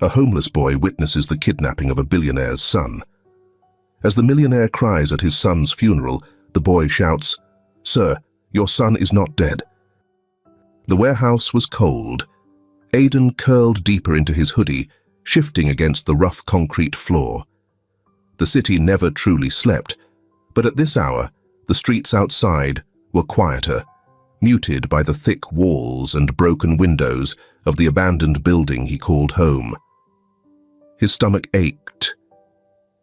A homeless boy witnesses the kidnapping of a billionaire's son. As the millionaire cries at his son's funeral, the boy shouts, "Sir, your son is not dead." The warehouse was cold. Aidan curled deeper into his hoodie, shifting against the rough concrete floor. The city never truly slept, but at this hour, the streets outside were quieter, muted by the thick walls and broken windows of the abandoned building he called home. His stomach ached.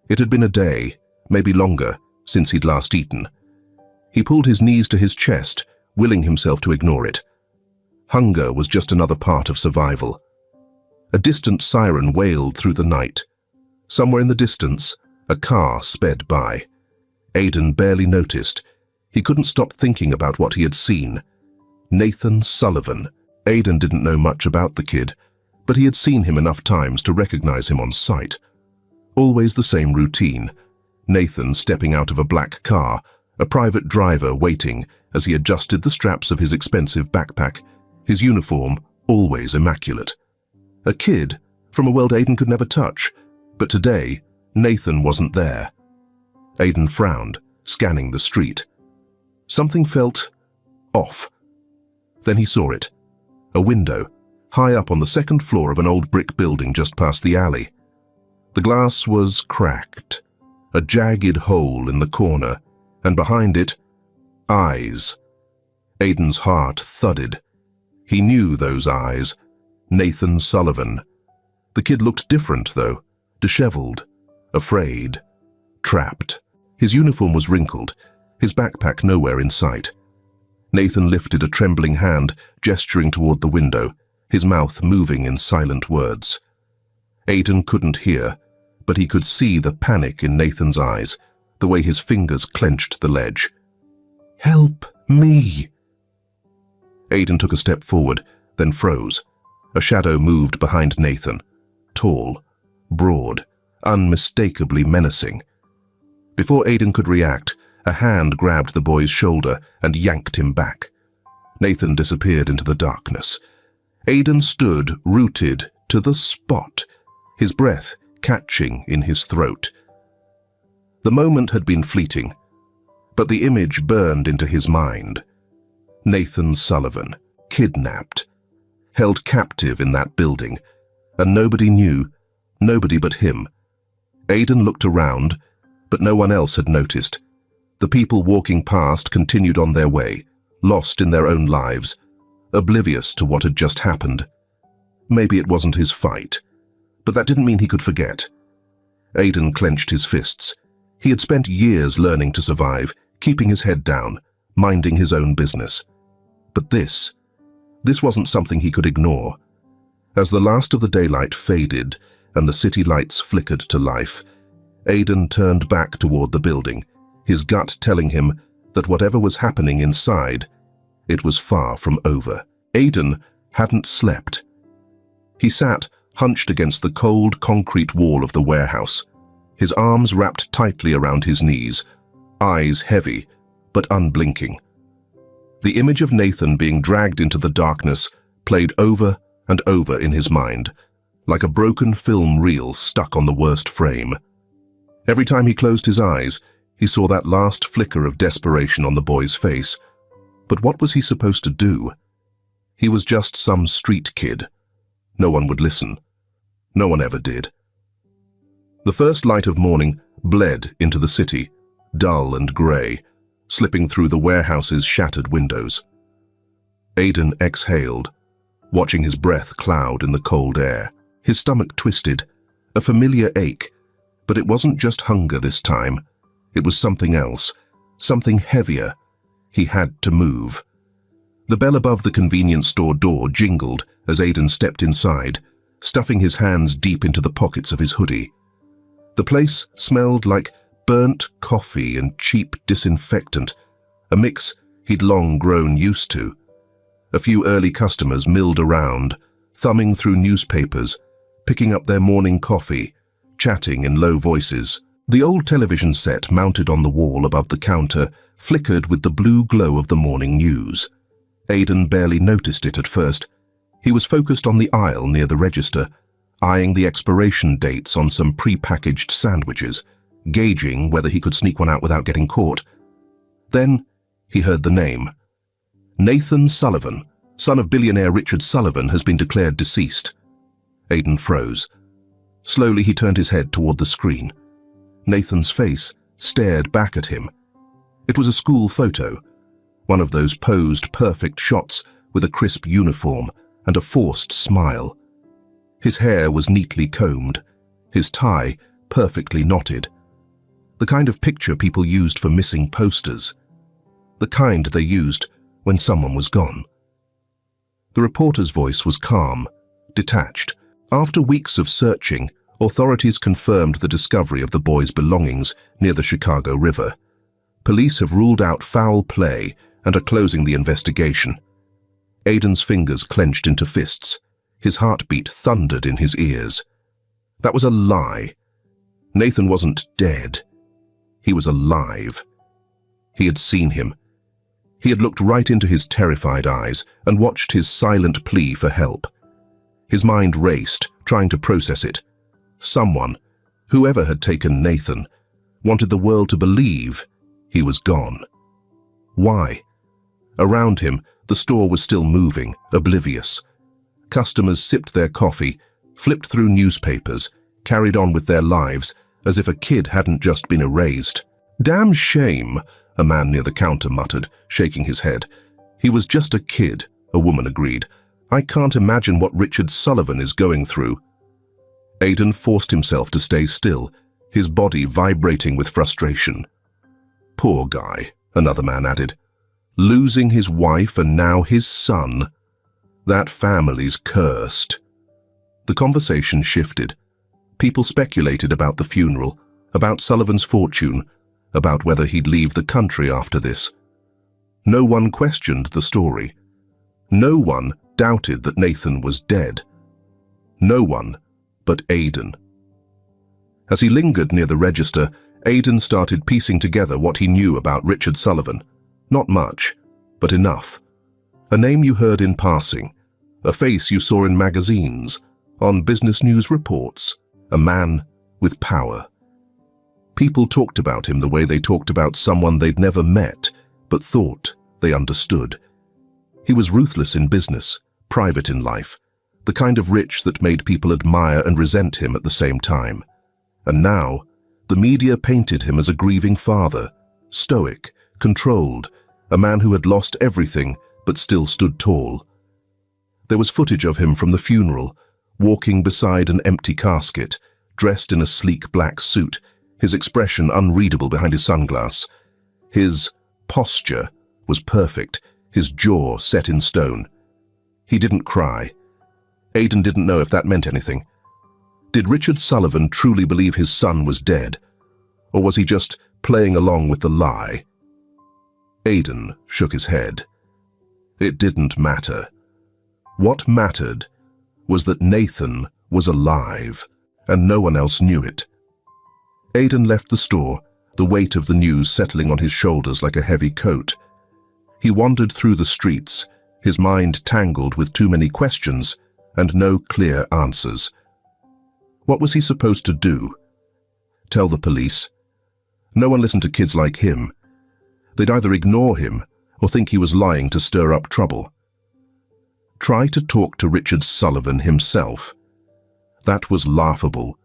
It had been a day, maybe longer, since he'd last eaten. He pulled his knees to his chest, willing himself to ignore it. Hunger was just another part of survival. A distant siren wailed through the night. Somewhere in the distance, a car sped by. Aidan barely noticed. He couldn't stop thinking about what he had seen. Nathan Sullivan. Aidan didn't know much about the kid, but he had seen him enough times to recognize him on sight. Always the same routine. Nathan stepping out of a black car, a private driver waiting as he adjusted the straps of his expensive backpack, his uniform always immaculate. A kid from a world Aidan could never touch, but today Nathan wasn't there. Aidan frowned, scanning the street. Something felt off. Then he saw it. A window, high up on the second floor of an old brick building just past the alley. The glass was cracked, a jagged hole in the corner, and behind it, eyes. Aidan's heart thudded. He knew those eyes. Nathan Sullivan. The kid looked different, though, disheveled, afraid, trapped. His uniform was wrinkled, his backpack nowhere in sight. Nathan lifted a trembling hand, gesturing toward the window, his mouth moving in silent words. Aidan couldn't hear, but he could see the panic in Nathan's eyes, the way his fingers clenched the ledge. "Help me!" Aidan took a step forward, then froze. A shadow moved behind Nathan, tall, broad, unmistakably menacing. Before Aidan could react, a hand grabbed the boy's shoulder and yanked him back. Nathan disappeared into the darkness. Aidan stood rooted to the spot, his breath catching in his throat. The moment had been fleeting, but the image burned into his mind. Nathan Sullivan, kidnapped, held captive in that building, and nobody knew, nobody but him. Aidan looked around, but no one else had noticed. The people walking past continued on their way, lost in their own lives, oblivious to what had just happened. Maybe it wasn't his fight, but that didn't mean he could forget. Aidan clenched his fists. He had spent years learning to survive, keeping his head down, minding his own business. But this wasn't something he could ignore. As the last of the daylight faded and the city lights flickered to life, Aidan turned back toward the building, his gut telling him that whatever was happening inside, it was far from over. Aidan hadn't slept. He sat hunched against the cold concrete wall of the warehouse, his arms wrapped tightly around his knees, eyes heavy but unblinking. The image of Nathan being dragged into the darkness played over and over in his mind, like a broken film reel stuck on the worst frame. Every time he closed his eyes, he saw that last flicker of desperation on the boy's face. But what was he supposed to do? He was just some street kid. No one would listen. No one ever did. The first light of morning bled into the city, dull and grey, slipping through the warehouse's shattered windows. Aidan exhaled, watching his breath cloud in the cold air. His stomach twisted, a familiar ache, but it wasn't just hunger this time. It was something else, something heavier. He had to move. The bell above the convenience store door jingled as Aidan stepped inside, stuffing his hands deep into the pockets of his hoodie. The place smelled like burnt coffee and cheap disinfectant, a mix he'd long grown used to. A few early customers milled around, thumbing through newspapers, picking up their morning coffee, chatting in low voices. The old television set mounted on the wall above the counter flickered with the blue glow of the morning news. Aidan barely noticed it at first. He was focused on the aisle near the register, eyeing the expiration dates on some pre-packaged sandwiches, gauging whether he could sneak one out without getting caught. Then he heard the name. Nathan Sullivan, son of billionaire Richard Sullivan, has been declared deceased. Aidan froze. Slowly he turned his head toward the screen. Nathan's face stared back at him. It was a school photo, one of those posed perfect shots with a crisp uniform and a forced smile. His hair was neatly combed, his tie perfectly knotted. The kind of picture people used for missing posters. The kind they used when someone was gone. The reporter's voice was calm, detached. After weeks of searching, authorities confirmed the discovery of the boy's belongings near the Chicago River. Police have ruled out foul play and are closing the investigation. Aidan's fingers clenched into fists. His heartbeat thundered in his ears. That was a lie. Nathan wasn't dead. He was alive. He had seen him. He had looked right into his terrified eyes and watched his silent plea for help. His mind raced, trying to process it. Someone, whoever had taken Nathan, wanted the world to believe he was gone. Why? Around him, the store was still moving, oblivious. Customers sipped their coffee, flipped through newspapers, carried on with their lives as if a kid hadn't just been erased. "Damn shame," a man near the counter muttered, shaking his head. "He was just a kid," a woman agreed. "I can't imagine what Richard Sullivan is going through." Aidan forced himself to stay still, his body vibrating with frustration. "Poor guy," another man added. "Losing his wife and now his son. That family's cursed." The conversation shifted. People speculated about the funeral, about Sullivan's fortune, about whether he'd leave the country after this. No one questioned the story. No one doubted that Nathan was dead. No one but Aidan. As he lingered near the register, Aidan started piecing together what he knew about Richard Sullivan. Not much, but enough. A name you heard in passing, a face you saw in magazines, on business news reports, a man with power. People talked about him the way they talked about someone they'd never met, but thought they understood. He was ruthless in business, private in life, the kind of rich that made people admire and resent him at the same time. And now, the media painted him as a grieving father, stoic, controlled, a man who had lost everything but still stood tall. There was footage of him from the funeral, walking beside an empty casket, dressed in a sleek black suit, his expression unreadable behind his sunglass. His posture was perfect, his jaw set in stone. He didn't cry. Aidan didn't know if that meant anything. Did Richard Sullivan truly believe his son was dead? Or was he just playing along with the lie? Aidan shook his head. It didn't matter. What mattered was that Nathan was alive, and no one else knew it. Aidan left the store, the weight of the news settling on his shoulders like a heavy coat. He wandered through the streets, his mind tangled with too many questions and no clear answers. What was he supposed to do? Tell the police? No one listened to kids like him. They'd either ignore him or think he was lying to stir up trouble. Try to talk to Richard Sullivan himself. That was laughable.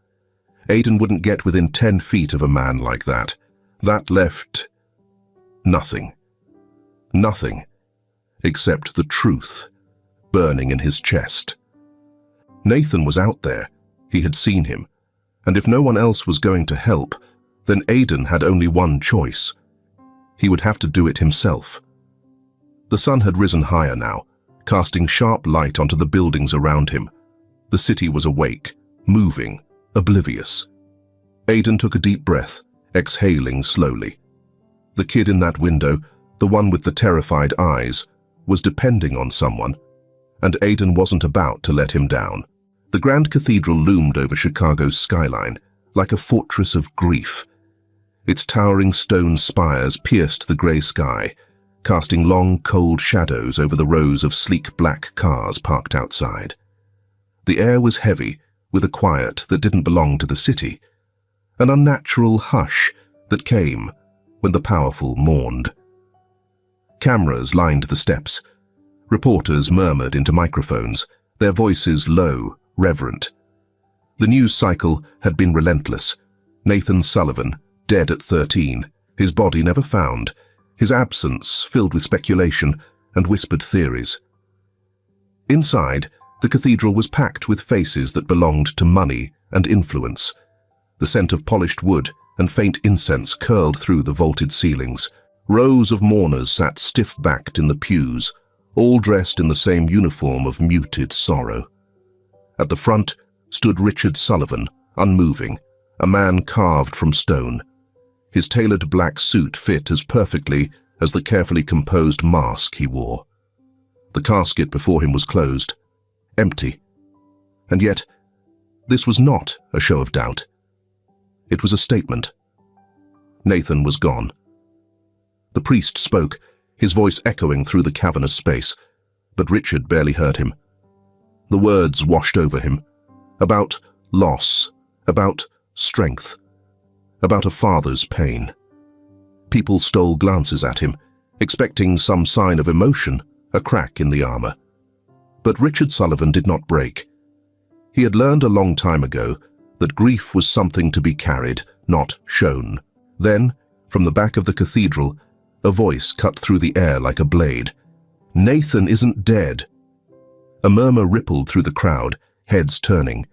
Aidan wouldn't get within 10 feet of a man like that. That left nothing. Nothing except the truth burning in his chest. Nathan was out there. He had seen him. And if no one else was going to help, then Aidan had only one choice. He would have to do it himself. The sun had risen higher now, casting sharp light onto the buildings around him. The city was awake, moving, oblivious. Aidan took a deep breath, exhaling slowly. The kid in that window, the one with the terrified eyes, was depending on someone, and Aidan wasn't about to let him down. The Grand Cathedral loomed over Chicago's skyline, like a fortress of grief. Its towering stone spires pierced the grey sky, casting long, cold shadows over the rows of sleek black cars parked outside. The air was heavy, with a quiet that didn't belong to the city, an unnatural hush that came when the powerful mourned. Cameras lined the steps. Reporters murmured into microphones, their voices low, reverent. The news cycle had been relentless. Nathan Sullivan, dead at 13, his body never found, his absence filled with speculation and whispered theories. Inside, the cathedral was packed with faces that belonged to money and influence. The scent of polished wood and faint incense curled through the vaulted ceilings. Rows of mourners sat stiff-backed in the pews, all dressed in the same uniform of muted sorrow. At the front stood Richard Sullivan, unmoving, a man carved from stone. His tailored black suit fit as perfectly as the carefully composed mask he wore. The casket before him was closed, empty. And yet, this was not a show of doubt. It was a statement. Nathan was gone. The priest spoke, his voice echoing through the cavernous space, but Richard barely heard him. The words washed over him, about loss, about strength, about a father's pain. People stole glances at him, expecting some sign of emotion, a crack in the armor. But Richard Sullivan did not break. He had learned a long time ago that grief was something to be carried, not shown. Then, from the back of the cathedral, a voice cut through the air like a blade. "Nathan isn't dead." A murmur rippled through the crowd, heads turning.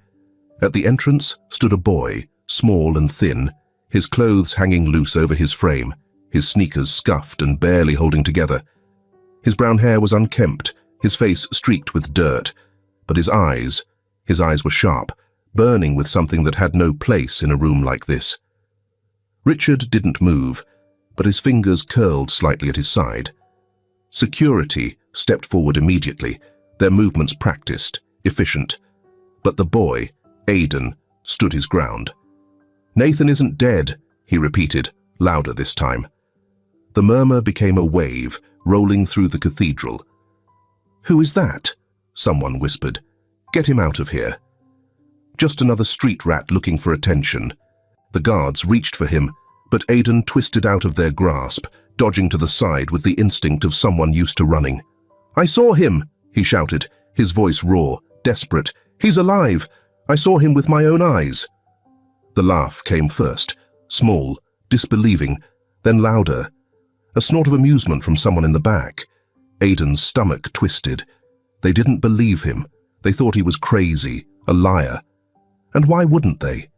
At the entrance stood a boy, small and thin, his clothes hanging loose over his frame, his sneakers scuffed and barely holding together. His brown hair was unkempt, his face streaked with dirt, but his eyes were sharp, burning with something that had no place in a room like this. Richard didn't move, but his fingers curled slightly at his side. Security stepped forward immediately, their movements practiced, efficient. But the boy, Aidan, stood his ground. "Nathan isn't dead," he repeated, louder this time. The murmur became a wave, rolling through the cathedral. "Who is that?" someone whispered. "Get him out of here." Just another street rat looking for attention. The guards reached for him, but Aidan twisted out of their grasp, dodging to the side with the instinct of someone used to running. "I saw him," he shouted, his voice raw, desperate. "He's alive! I saw him with my own eyes." The laugh came first, small, disbelieving, then louder. A snort of amusement from someone in the back. Aidan's stomach twisted. They didn't believe him. They thought he was crazy, a liar. And why wouldn't they?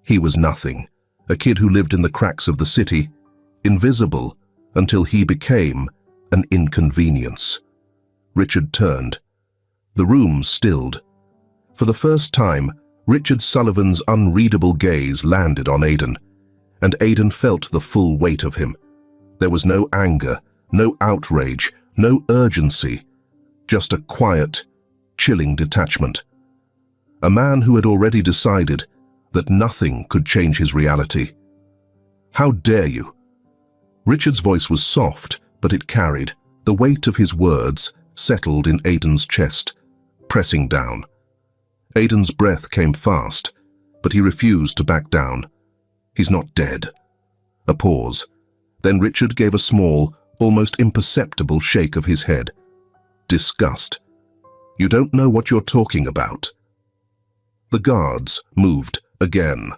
He was nothing, a kid who lived in the cracks of the city, invisible until he became an inconvenience. Richard turned. The room stilled. For the first time, Richard Sullivan's unreadable gaze landed on Aidan, and Aidan felt the full weight of him. There was no anger, no outrage, no urgency, just a quiet, chilling detachment. A man who had already decided that nothing could change his reality. "How dare you?" Richard's voice was soft, but it carried. The weight of his words settled in Aidan's chest, pressing down. Aidan's breath came fast, but he refused to back down. "He's not dead." A pause. Then Richard gave a small, almost imperceptible shake of his head. Disgust. "You don't know what you're talking about." The guards moved again.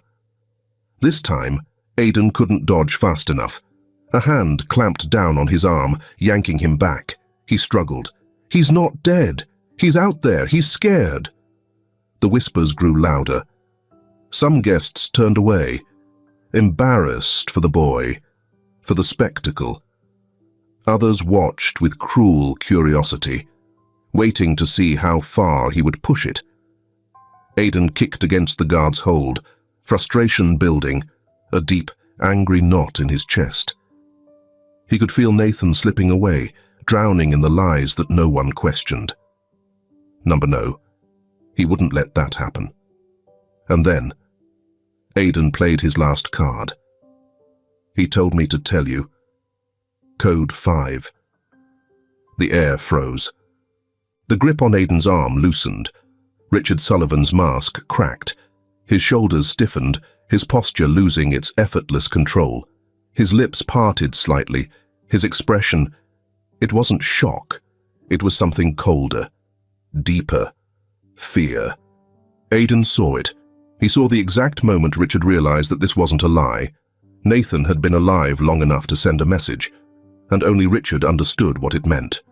This time, Aidan couldn't dodge fast enough. A hand clamped down on his arm, yanking him back. He struggled. "He's not dead. He's out there. He's scared." The whispers grew louder. Some guests turned away, embarrassed for the boy, for the spectacle. Others watched with cruel curiosity, waiting to see how far he would push it. Aidan kicked against the guard's hold, frustration building, a deep, angry knot in his chest. He could feel Nathan slipping away, drowning in the lies that no one questioned. No, he wouldn't let that happen. And then, Aidan played his last card. "He told me to tell you. Code 5. The air froze. The grip on Aidan's arm loosened. Richard Sullivan's mask cracked. His shoulders stiffened, his posture losing its effortless control. His lips parted slightly, his expression— it wasn't shock. It was something colder, deeper, fear. Aidan saw it. He saw the exact moment Richard realized that this wasn't a lie. Nathan had been alive long enough to send a message, and only Richard understood what it meant.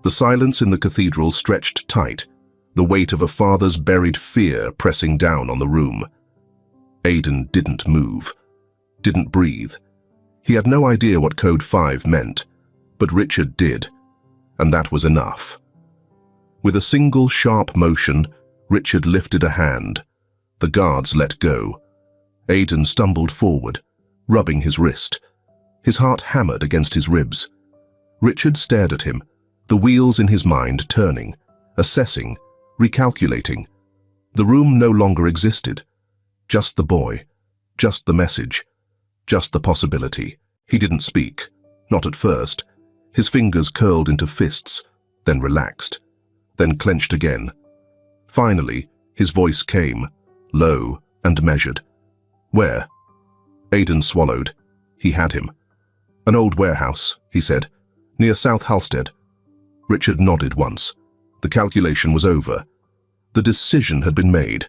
The silence in the cathedral stretched tight, the weight of a father's buried fear pressing down on the room. Aidan didn't move, didn't breathe. He had no idea what Code 5 meant, but Richard did, and that was enough. With a single sharp motion, Richard lifted a hand. The guards let go. Aidan stumbled forward, rubbing his wrist. His heart hammered against his ribs. Richard stared at him, the wheels in his mind turning, assessing, recalculating. The room no longer existed. Just the boy, just the message, just the possibility. He didn't speak, not at first. His fingers curled into fists, then relaxed, then clenched again. Finally, his voice came, low and measured. "Where?" Aidan swallowed. He had him. "An old warehouse," he said, "near South Halstead." Richard nodded once. The calculation was over. The decision had been made.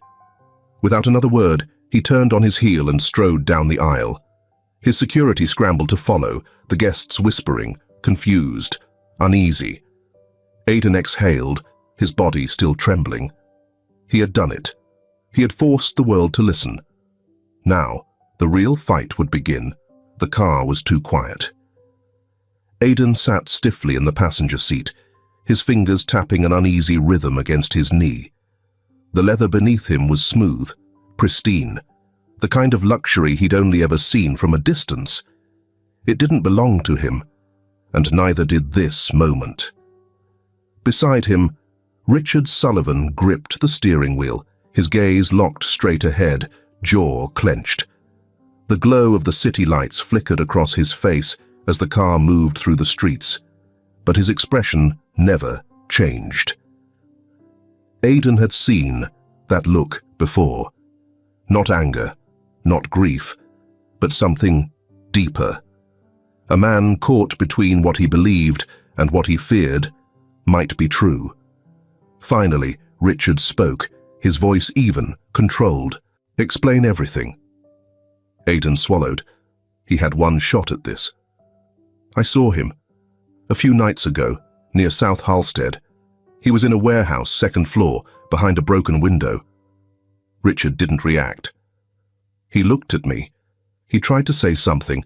Without another word, he turned on his heel and strode down the aisle. His security scrambled to follow, the guests whispering, confused, uneasy. Aidan exhaled, his body still trembling. He had done it. He had forced the world to listen. Now, the real fight would begin. The car was too quiet. Aidan sat stiffly in the passenger seat, his fingers tapping an uneasy rhythm against his knee. The leather beneath him was smooth, pristine, the kind of luxury he'd only ever seen from a distance. It didn't belong to him, and neither did this moment. Beside him, Richard Sullivan gripped the steering wheel, his gaze locked straight ahead, jaw clenched. The glow of the city lights flickered across his face as the car moved through the streets, but his expression never changed. Aidan had seen that look before. Not anger, not grief, but something deeper. A man caught between what he believed and what he feared might be true. Finally, Richard spoke, his voice even, controlled. "Explain everything." Aidan swallowed. He had one shot at this. "I saw him. A few nights ago, near South Halstead. He was in a warehouse, second floor, behind a broken window." Richard didn't react. He looked at me. He tried to say something,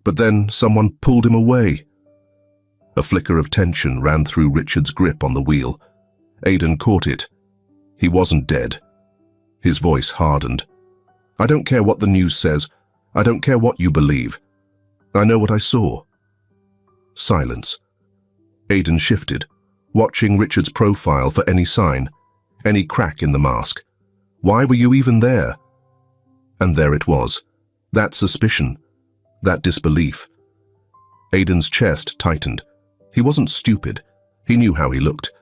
but then someone pulled him away. A flicker of tension ran through Richard's grip on the wheel. Aidan caught it. He wasn't dead. His voice hardened. "I don't care what the news says. I don't care what you believe. I know what I saw." Silence. Aidan shifted, watching Richard's profile for any sign, any crack in the mask. "Why were you even there?" And there it was. That suspicion, that disbelief. Aidan's chest tightened. He wasn't stupid. He knew how he looked.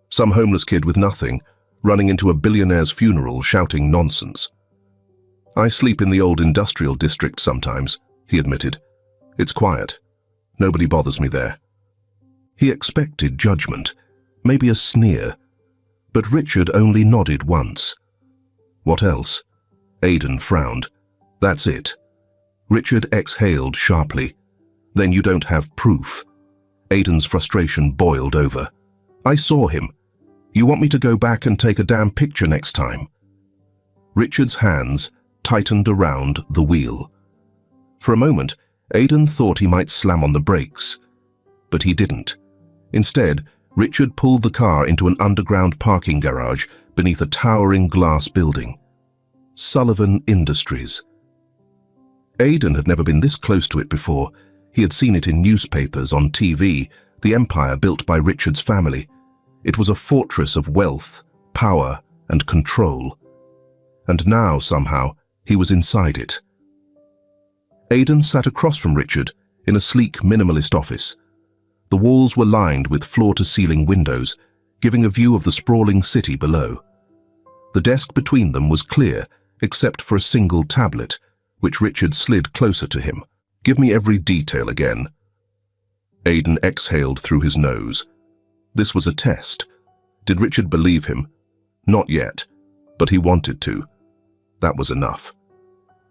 Some homeless kid with nothing, running into a billionaire's funeral shouting nonsense. "I sleep in the old industrial district sometimes," he admitted. "It's quiet. Nobody bothers me there." He expected judgment, maybe a sneer, but Richard only nodded once. "What else?" Aidan frowned. "That's it." Richard exhaled sharply. "Then you don't have proof." Aidan's frustration boiled over. "I saw him. You want me to go back and take a damn picture next time?" Richard's hands tightened around the wheel. For a moment, Aidan thought he might slam on the brakes, but he didn't. Instead, Richard pulled the car into an underground parking garage beneath a towering glass building. Sullivan Industries. Aidan had never been this close to it before. He had seen it in newspapers, on TV, the empire built by Richard's family. It was a fortress of wealth, power, and control. And now, somehow, he was inside it. Aidan sat across from Richard in a sleek minimalist office. The walls were lined with floor-to-ceiling windows, giving a view of the sprawling city below. The desk between them was clear, except for a single tablet, which Richard slid closer to him. "Give me every detail again." Aidan exhaled through his nose. This was a test. Did Richard believe him? Not yet, but he wanted to. That was enough.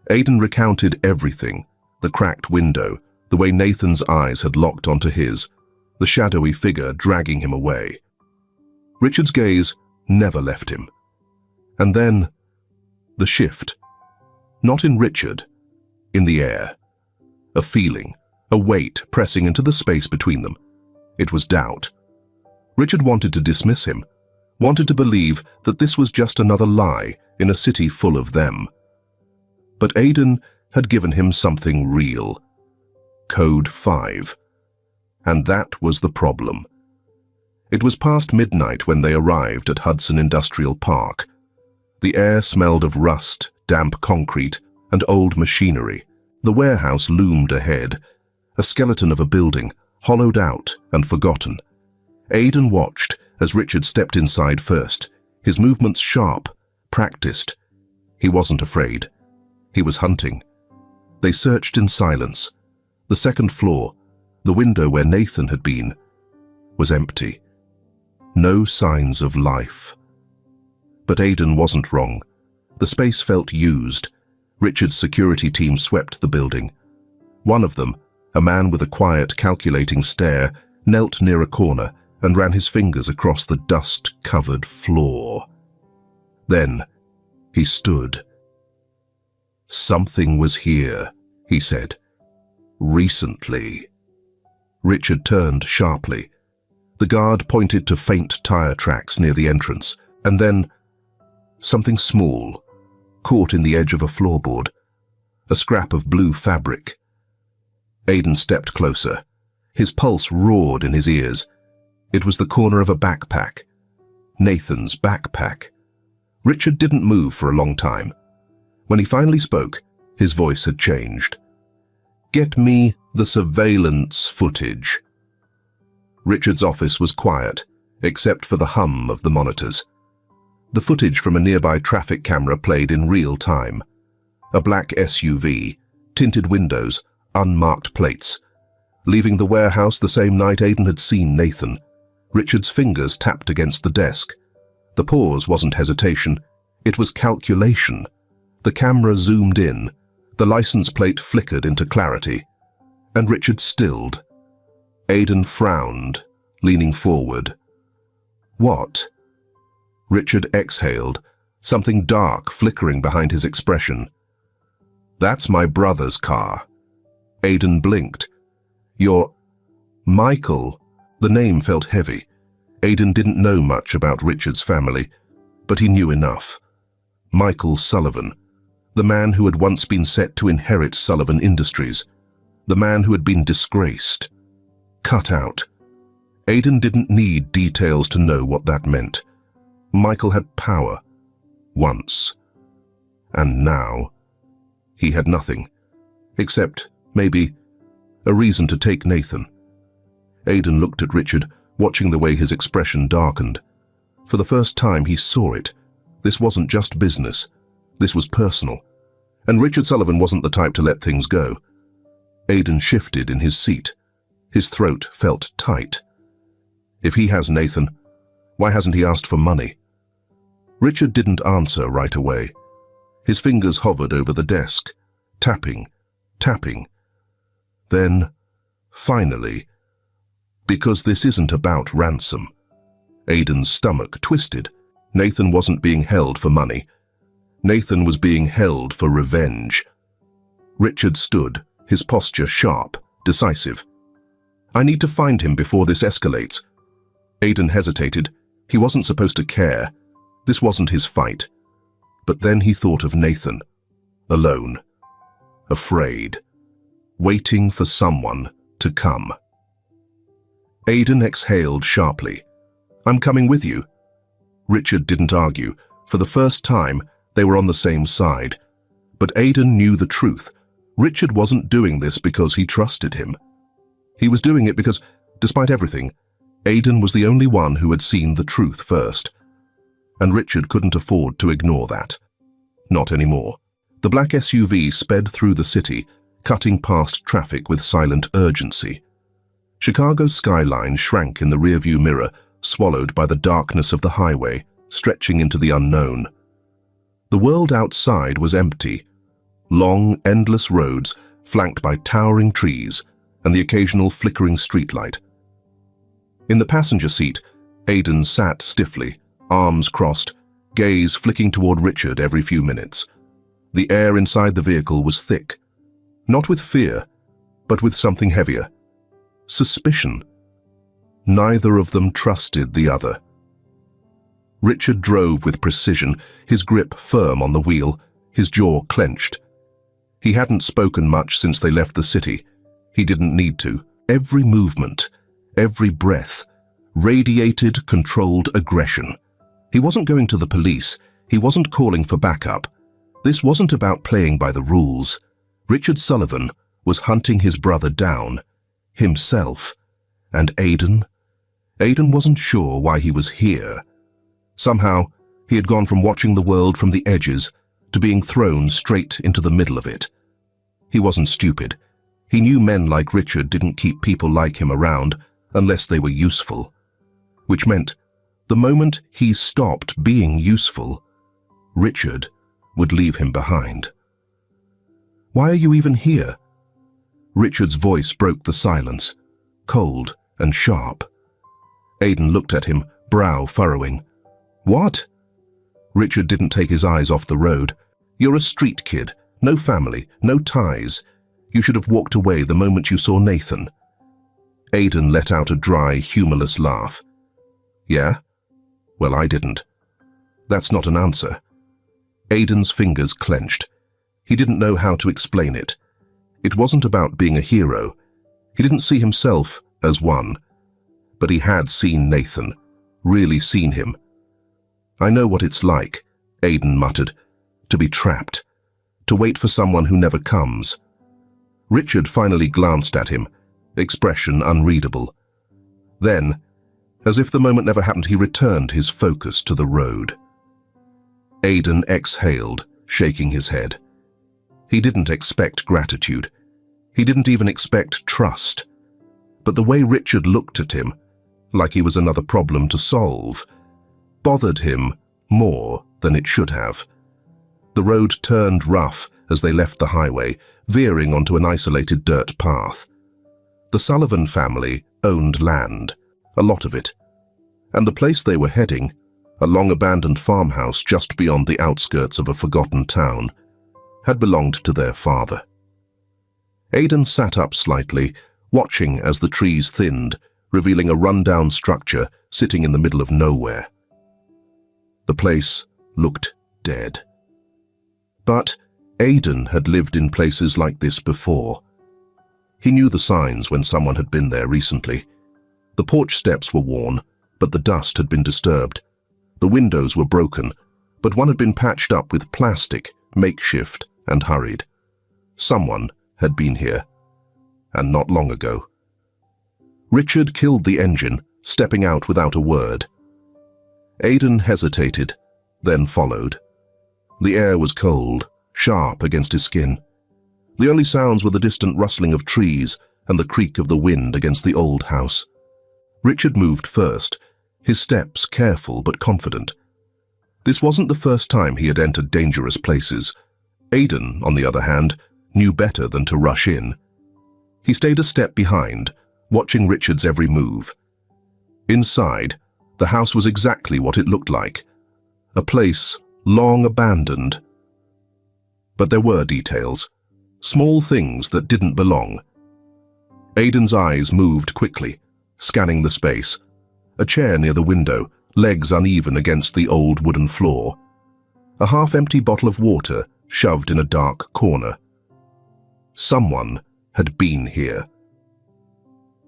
Aidan recounted everything: the cracked window, the way Nathan's eyes had locked onto his, the shadowy figure dragging him away. Richard's gaze never left him. And then, the shift. Not in Richard, in the air. A feeling, a weight pressing into the space between them. It was doubt. Richard wanted to dismiss him, wanted to believe that this was just another lie in a city full of them. But Aidan had given him something real. Code 5. And that was the problem. It was past midnight when they arrived at Hudson Industrial Park. The air smelled of rust, damp concrete, and old machinery. The warehouse loomed ahead, a skeleton of a building, hollowed out and forgotten. Aidan watched as Richard stepped inside first, his movements sharp, practiced. He wasn't afraid. He was hunting. They searched in silence. The second floor, the window where Nathan had been, was empty. No signs of life. But Aidan wasn't wrong. The space felt used. Richard's security team swept the building. One of them, a man with a quiet, calculating stare, knelt near a corner and ran his fingers across the dust-covered floor. Then he stood. "Something was here," he said. "Recently." Richard turned sharply. The guard pointed to faint tire tracks near the entrance, and then something small, caught in the edge of a floorboard, a scrap of blue fabric. Aidan stepped closer. His pulse roared in his ears. It was the corner of a backpack. Nathan's backpack. Richard didn't move for a long time. When he finally spoke, his voice had changed. "Get me the surveillance footage." Richard's office was quiet, except for the hum of the monitors. The footage from a nearby traffic camera played in real time. A black SUV, tinted windows, unmarked plates. Leaving the warehouse the same night Aidan had seen Nathan. Richard's fingers tapped against the desk. The pause wasn't hesitation, it was calculation. The camera zoomed in, the license plate flickered into clarity, and Richard stilled. Aidan frowned, leaning forward. "What?" Richard exhaled, something dark flickering behind his expression. "That's my brother's car." Aidan blinked. "You're... Michael." The name felt heavy. Aidan didn't know much about Richard's family, but he knew enough. Michael Sullivan, the man who had once been set to inherit Sullivan Industries, the man who had been disgraced, cut out. Aidan didn't need details to know what that meant. Michael had power. Once. And now, he had nothing. Except, maybe, a reason to take Nathan. Aidan looked at Richard, watching the way his expression darkened. For the first time he saw it. This wasn't just business. This was personal. And Richard Sullivan wasn't the type to let things go. Aidan shifted in his seat. His throat felt tight. If he has Nathan, why hasn't he asked for money? Richard didn't answer right away. His fingers hovered over the desk, tapping, tapping. Then, finally, "Because this isn't about ransom." Aidan's stomach twisted. Nathan wasn't being held for money. Nathan was being held for revenge. Richard stood, his posture sharp, decisive. "I need to find him before this escalates." Aidan hesitated. He wasn't supposed to care. This wasn't his fight. But then he thought of Nathan. Alone. Afraid. Waiting for someone to come. Aidan exhaled sharply. "I'm coming with you." Richard didn't argue. For the first time, they were on the same side. But Aidan knew the truth. Richard wasn't doing this because he trusted him. He was doing it because, despite everything, Aidan was the only one who had seen the truth first. and Richard couldn't afford to ignore that. Not anymore. The black SUV sped through the city, cutting past traffic with silent urgency. Chicago's skyline shrank in the rearview mirror, swallowed by the darkness of the highway, stretching into the unknown. The world outside was empty. Long, endless roads, flanked by towering trees and the occasional flickering streetlight. In the passenger seat, Aidan sat stiffly, arms crossed, gaze flicking toward Richard every few minutes. The air inside the vehicle was thick, not with fear, but with something heavier. Suspicion. Neither of them trusted the other. Richard drove with precision, his grip firm on the wheel, his jaw clenched. He hadn't spoken much since they left the city. He didn't need to. Every movement, every breath, radiated controlled aggression. He wasn't going to the police. He wasn't calling for backup. This wasn't about playing by the rules. Richard Sullivan was hunting his brother down, himself. And Aidan? Aidan wasn't sure why he was here. Somehow, he had gone from watching the world from the edges to being thrown straight into the middle of it. He wasn't stupid. He knew men like Richard didn't keep people like him around unless they were useful. Which meant, the moment he stopped being useful, Richard would leave him behind. "Why are you even here?" Richard's voice broke the silence, cold and sharp. Aidan looked at him, brow furrowing. "What?" Richard didn't take his eyes off the road. "You're a street kid, no family, no ties. You should have walked away the moment you saw Nathan." Aidan let out a dry, humorless laugh. "Yeah? Well, I didn't." That's not an answer. Aidan's fingers clenched. He didn't know how to explain it. It wasn't about being a hero. He didn't see himself as one. But he had seen Nathan, really seen him. "I know what it's like," Aidan muttered, "to be trapped, to wait for someone who never comes." Richard finally glanced at him, expression unreadable. Then, as if the moment never happened, he returned his focus to the road. Aidan exhaled, shaking his head. He didn't expect gratitude. He didn't even expect trust. But the way Richard looked at him, like he was another problem to solve, bothered him more than it should have. The road turned rough as they left the highway, veering onto an isolated dirt path. The Sullivan family owned land, a lot of it, and the place they were heading, a long-abandoned farmhouse just beyond the outskirts of a forgotten town, had belonged to their father. Aidan sat up slightly, watching as the trees thinned, revealing a run-down structure sitting in the middle of nowhere. The place looked dead. But Aidan had lived in places like this before. He knew the signs when someone had been there recently. The porch steps were worn, but the dust had been disturbed. The windows were broken, but one had been patched up with plastic, makeshift and hurried. Someone had been here, and not long ago. Richard killed the engine, stepping out without a word. Aidan hesitated, then followed. The air was cold, sharp against his skin. The only sounds were the distant rustling of trees and the creak of the wind against the old house. Richard moved first, his steps careful but confident. This wasn't the first time he had entered dangerous places. Aidan, on the other hand, knew better than to rush in. He stayed a step behind, watching Richard's every move. Inside, the house was exactly what it looked like, a place long abandoned. But there were details, small things that didn't belong. Aidan's eyes moved quickly, scanning the space. A chair near the window, legs uneven against the old wooden floor. A half-empty bottle of water shoved in a dark corner. Someone had been here.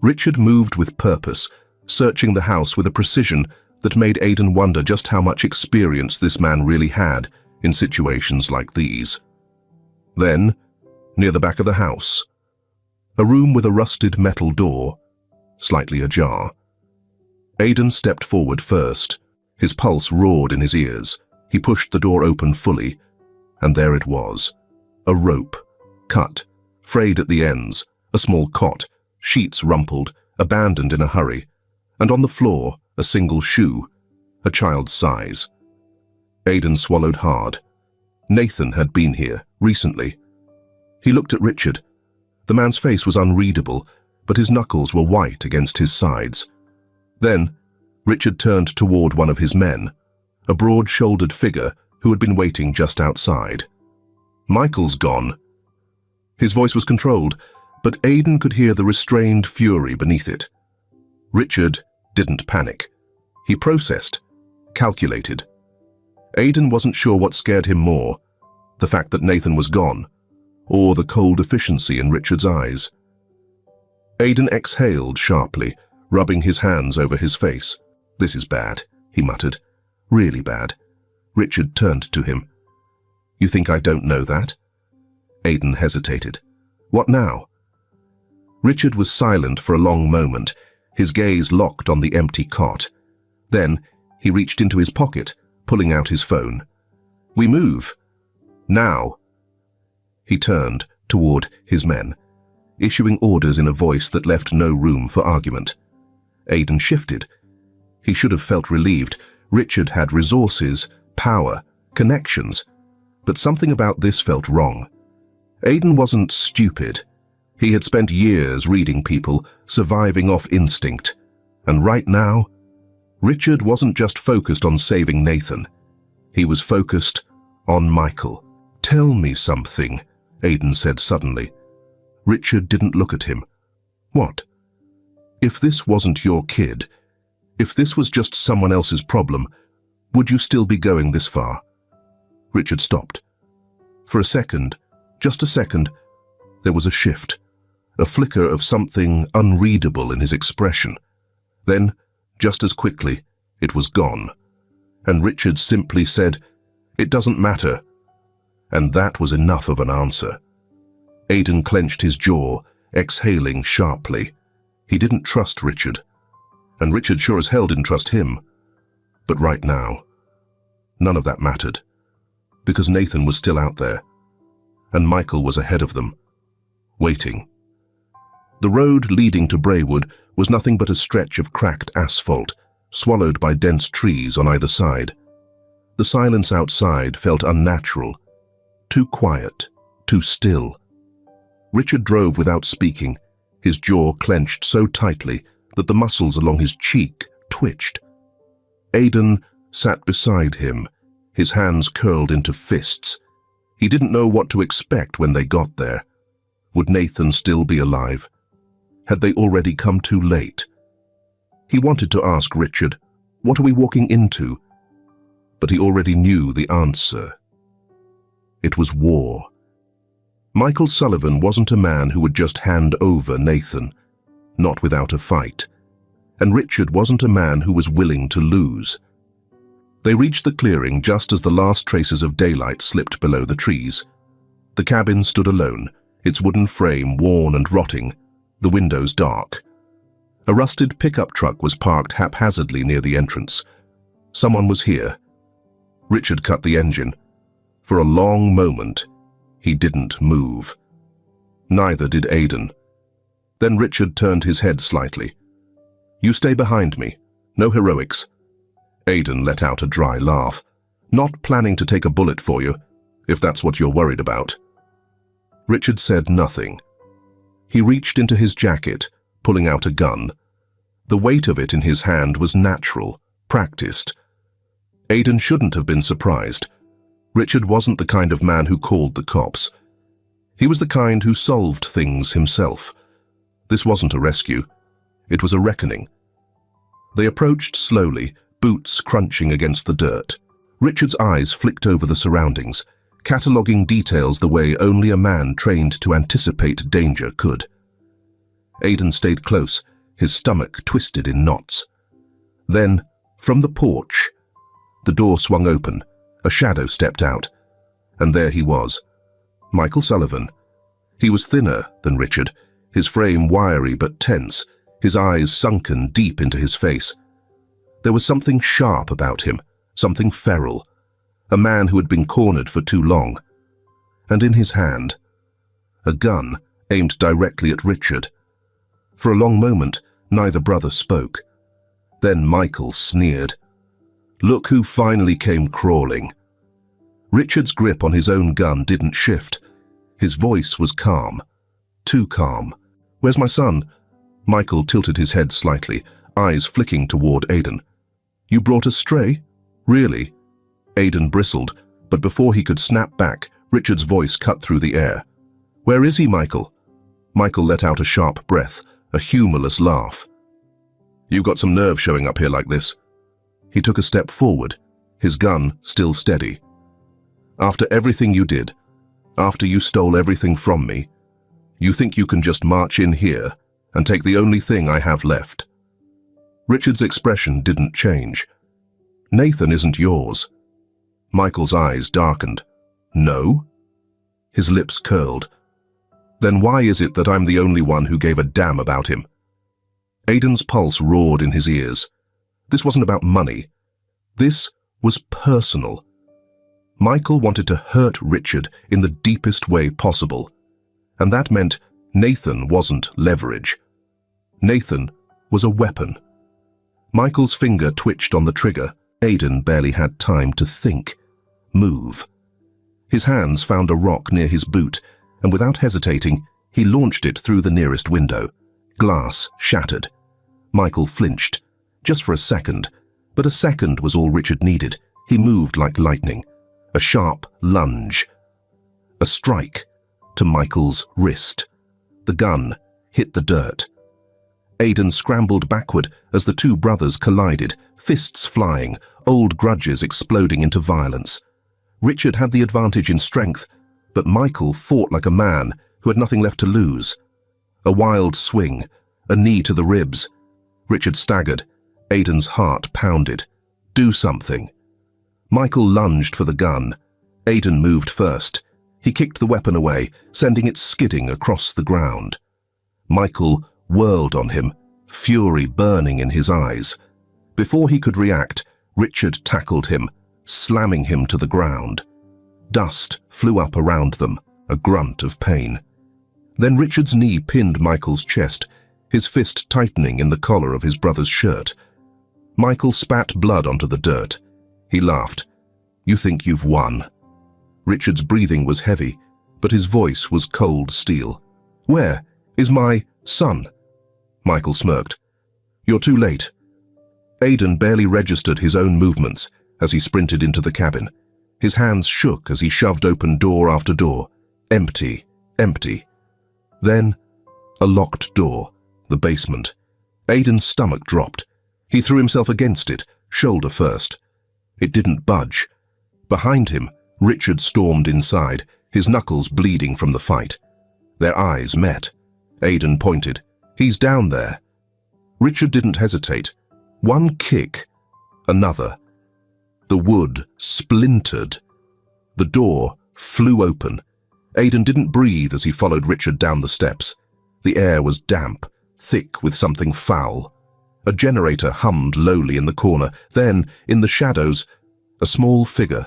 Richard moved with purpose, searching the house with a precision that made Aidan wonder just how much experience this man really had in situations like these. Then, near the back of the house, a room with a rusted metal door, slightly ajar. Aidan stepped forward first, His pulse roared in his ears. He pushed the door open fully, and there it was. A rope, cut, frayed at the ends, a small cot, sheets rumpled, abandoned in a hurry, and on the floor, a single shoe, a child's size. Aidan swallowed hard. Nathan had been here, recently. He looked at Richard. The man's face was unreadable, but his knuckles were white against his sides. Then, Richard turned toward one of his men, a broad-shouldered figure who had been waiting just outside. "Michael's gone." His voice was controlled, but Aidan could hear the restrained fury beneath it. Richard didn't panic. He processed, calculated. Aidan wasn't sure what scared him more, the fact that Nathan was gone, or the cold efficiency in Richard's eyes. Aidan exhaled sharply, rubbing his hands over his face. "This is bad," he muttered. "Really bad." Richard turned to him. "You think I don't know that?" Aidan hesitated. "What now?" Richard was silent for a long moment, his gaze locked on the empty cot. Then he reached into his pocket, pulling out his phone. "We move. Now." He turned toward his men, issuing orders in a voice that left no room for argument. Aidan shifted. He should have felt relieved. Richard had resources, power, connections, but something about this felt wrong. Aidan wasn't stupid. He had spent years reading people, surviving off instinct. And right now, Richard wasn't just focused on saving Nathan. He was focused on Michael. "Tell me something," Aidan said suddenly. Richard didn't look at him. "What? If this wasn't your kid, if this was just someone else's problem, would you still be going this far?" Richard stopped. For a second, just a second, there was a shift, a flicker of something unreadable in his expression. Then, just as quickly, it was gone. And Richard simply said, "It doesn't matter." And that was enough of an answer. Aidan clenched his jaw, exhaling sharply. He didn't trust Richard, and Richard sure as hell didn't trust him. But right now, none of that mattered, because Nathan was still out there, and Michael was ahead of them, waiting. The road leading to Braywood was nothing but a stretch of cracked asphalt, swallowed by dense trees on either side. The silence outside felt unnatural, too quiet, too still. Richard drove without speaking, his jaw clenched so tightly that the muscles along his cheek twitched. Aidan sat beside him, his hands curled into fists. He didn't know what to expect when they got there. Would Nathan still be alive? Had they already come too late? He wanted to ask Richard, "What are we walking into?" But he already knew the answer. It was war. Michael Sullivan wasn't a man who would just hand over Nathan, not without a fight. And Richard wasn't a man who was willing to lose. They reached the clearing just as the last traces of daylight slipped below the trees. The cabin stood alone, its wooden frame worn and rotting, the windows dark. A rusted pickup truck was parked haphazardly near the entrance. Someone was here. Richard cut the engine. For a long moment, he didn't move. Neither did Aidan. Then Richard turned his head slightly. "You stay behind me. No heroics." Aidan let out a dry laugh. "Not planning to take a bullet for you, if that's what you're worried about." Richard said nothing. He reached into his jacket, pulling out a gun. The weight of it in his hand was natural, practiced. Aidan shouldn't have been surprised. Richard wasn't the kind of man who called the cops. He was the kind who solved things himself. This wasn't a rescue. It was a reckoning. They approached slowly, boots crunching against the dirt. Richard's eyes flicked over the surroundings, cataloguing details the way only a man trained to anticipate danger could. Aidan stayed close, his stomach twisted in knots. Then, from the porch, the door swung open, a shadow stepped out, and there he was, Michael Sullivan. He was thinner than Richard, his frame wiry but tense, his eyes sunken deep into his face. There was something sharp about him, something feral, a man who had been cornered for too long. And in his hand, a gun aimed directly at Richard. For a long moment, neither brother spoke. Then Michael sneered. "Look who finally came crawling." Richard's grip on his own gun didn't shift. His voice was calm, too calm. "Where's my son?" Michael tilted his head slightly, eyes flicking toward Aidan. "You brought a stray? Really?" Aidan bristled, but before he could snap back, Richard's voice cut through the air. "Where is he, Michael?" Michael let out a sharp breath, a humorless laugh. "You've got some nerve showing up here like this." He took a step forward, his gun still steady. "After everything you did, after you stole everything from me, you think you can just march in here and take the only thing I have left?" Richard's expression didn't change. "Nathan isn't yours." Michael's eyes darkened. "No?" His lips curled. "Then why is it that I'm the only one who gave a damn about him?" Aidan's pulse roared in his ears. This wasn't about money. This was personal. Michael wanted to hurt Richard in the deepest way possible. And that meant Nathan wasn't leverage. Nathan was a weapon. Michael's finger twitched on the trigger. Aidan barely had time to think, move. His hands found a rock near his boot, and without hesitating, he launched it through the nearest window. Glass shattered. Michael flinched, just for a second, but a second was all Richard needed. He moved like lightning. A sharp lunge. A strike to Michael's wrist. The gun hit the dirt. Aidan scrambled backward as the two brothers collided, fists flying, old grudges exploding into violence. Richard had the advantage in strength, but Michael fought like a man who had nothing left to lose. A wild swing, a knee to the ribs. Richard staggered. Aidan's heart pounded. Do something. Michael lunged for the gun. Aidan moved first. He kicked the weapon away, sending it skidding across the ground. Michael whirled on him, fury burning in his eyes. Before he could react, Richard tackled him, slamming him to the ground. Dust flew up around them, a grunt of pain. Then Richard's knee pinned Michael's chest, his fist tightening in the collar of his brother's shirt. Michael spat blood onto the dirt. He laughed. "You think you've won." Richard's breathing was heavy, but his voice was cold steel. "Where is my son?" Michael smirked. "You're too late." Aidan barely registered his own movements as he sprinted into the cabin. His hands shook as he shoved open door after door. Empty, empty. Then, a locked door, the basement. Aidan's stomach dropped. He threw himself against it, shoulder first. It didn't budge. Behind him, Richard stormed inside, his knuckles bleeding from the fight. Their eyes met. Aidan pointed. "He's down there." Richard didn't hesitate. One kick. Another. The wood splintered. The door flew open. Aidan didn't breathe as he followed Richard down the steps. The air was damp, thick with something foul. A generator hummed lowly in the corner. Then, in the shadows, a small figure,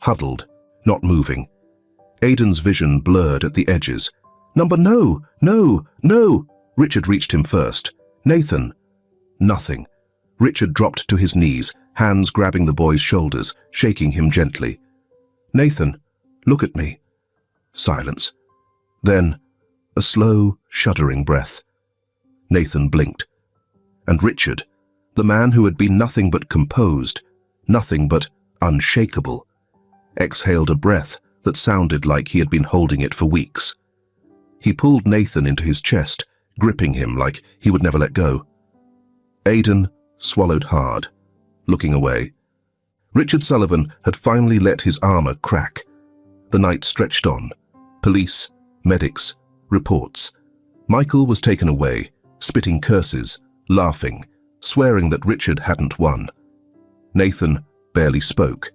huddled, not moving. Aidan's vision blurred at the edges. No! Richard reached him first. "Nathan." Nothing. Richard dropped to his knees, hands grabbing the boy's shoulders, shaking him gently. "Nathan, look at me." Silence. Then, a slow, shuddering breath. Nathan blinked. And Richard, the man who had been nothing but composed, nothing but unshakable, exhaled a breath that sounded like he had been holding it for weeks. He pulled Nathan into his chest, gripping him like he would never let go. Aidan swallowed hard, looking away. Richard Sullivan had finally let his armor crack. The night stretched on. Police, medics, reports. Michael was taken away, spitting curses, laughing, swearing that Richard hadn't won. Nathan barely spoke.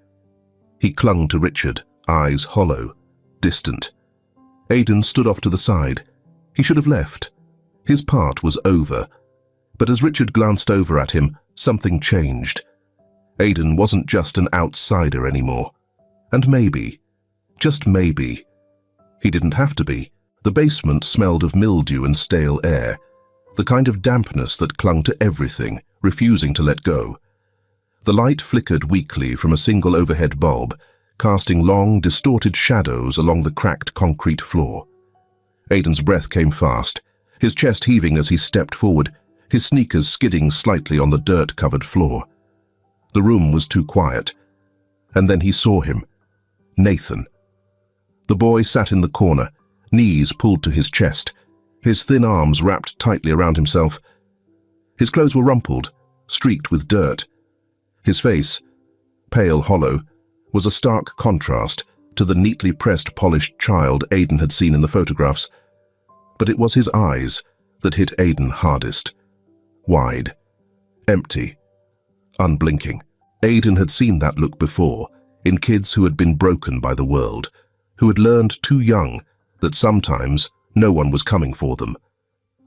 He clung to Richard, eyes hollow, distant. Aidan stood off to the side. He should have left. His part was over. But as Richard glanced over at him, Something changed. Aidan wasn't just an outsider anymore. And maybe, just maybe, he didn't have to be. The basement smelled of mildew and stale air, the kind of dampness that clung to everything, refusing to let go. The light flickered weakly from a single overhead bulb, casting long, distorted shadows along the cracked concrete floor. Aidan's breath came fast, his chest heaving as he stepped forward, his sneakers skidding slightly on the dirt-covered floor. The room was too quiet. And then he saw him. Nathan. The boy sat in the corner, knees pulled to his chest, his thin arms wrapped tightly around himself. His clothes were rumpled, streaked with dirt. His face, pale hollow, was a stark contrast to the neatly pressed, polished child Aidan had seen in the photographs. But it was his eyes that hit Aidan hardest. Wide, empty, unblinking. Aidan had seen that look before, in kids who had been broken by the world, who had learned too young that sometimes no one was coming for them.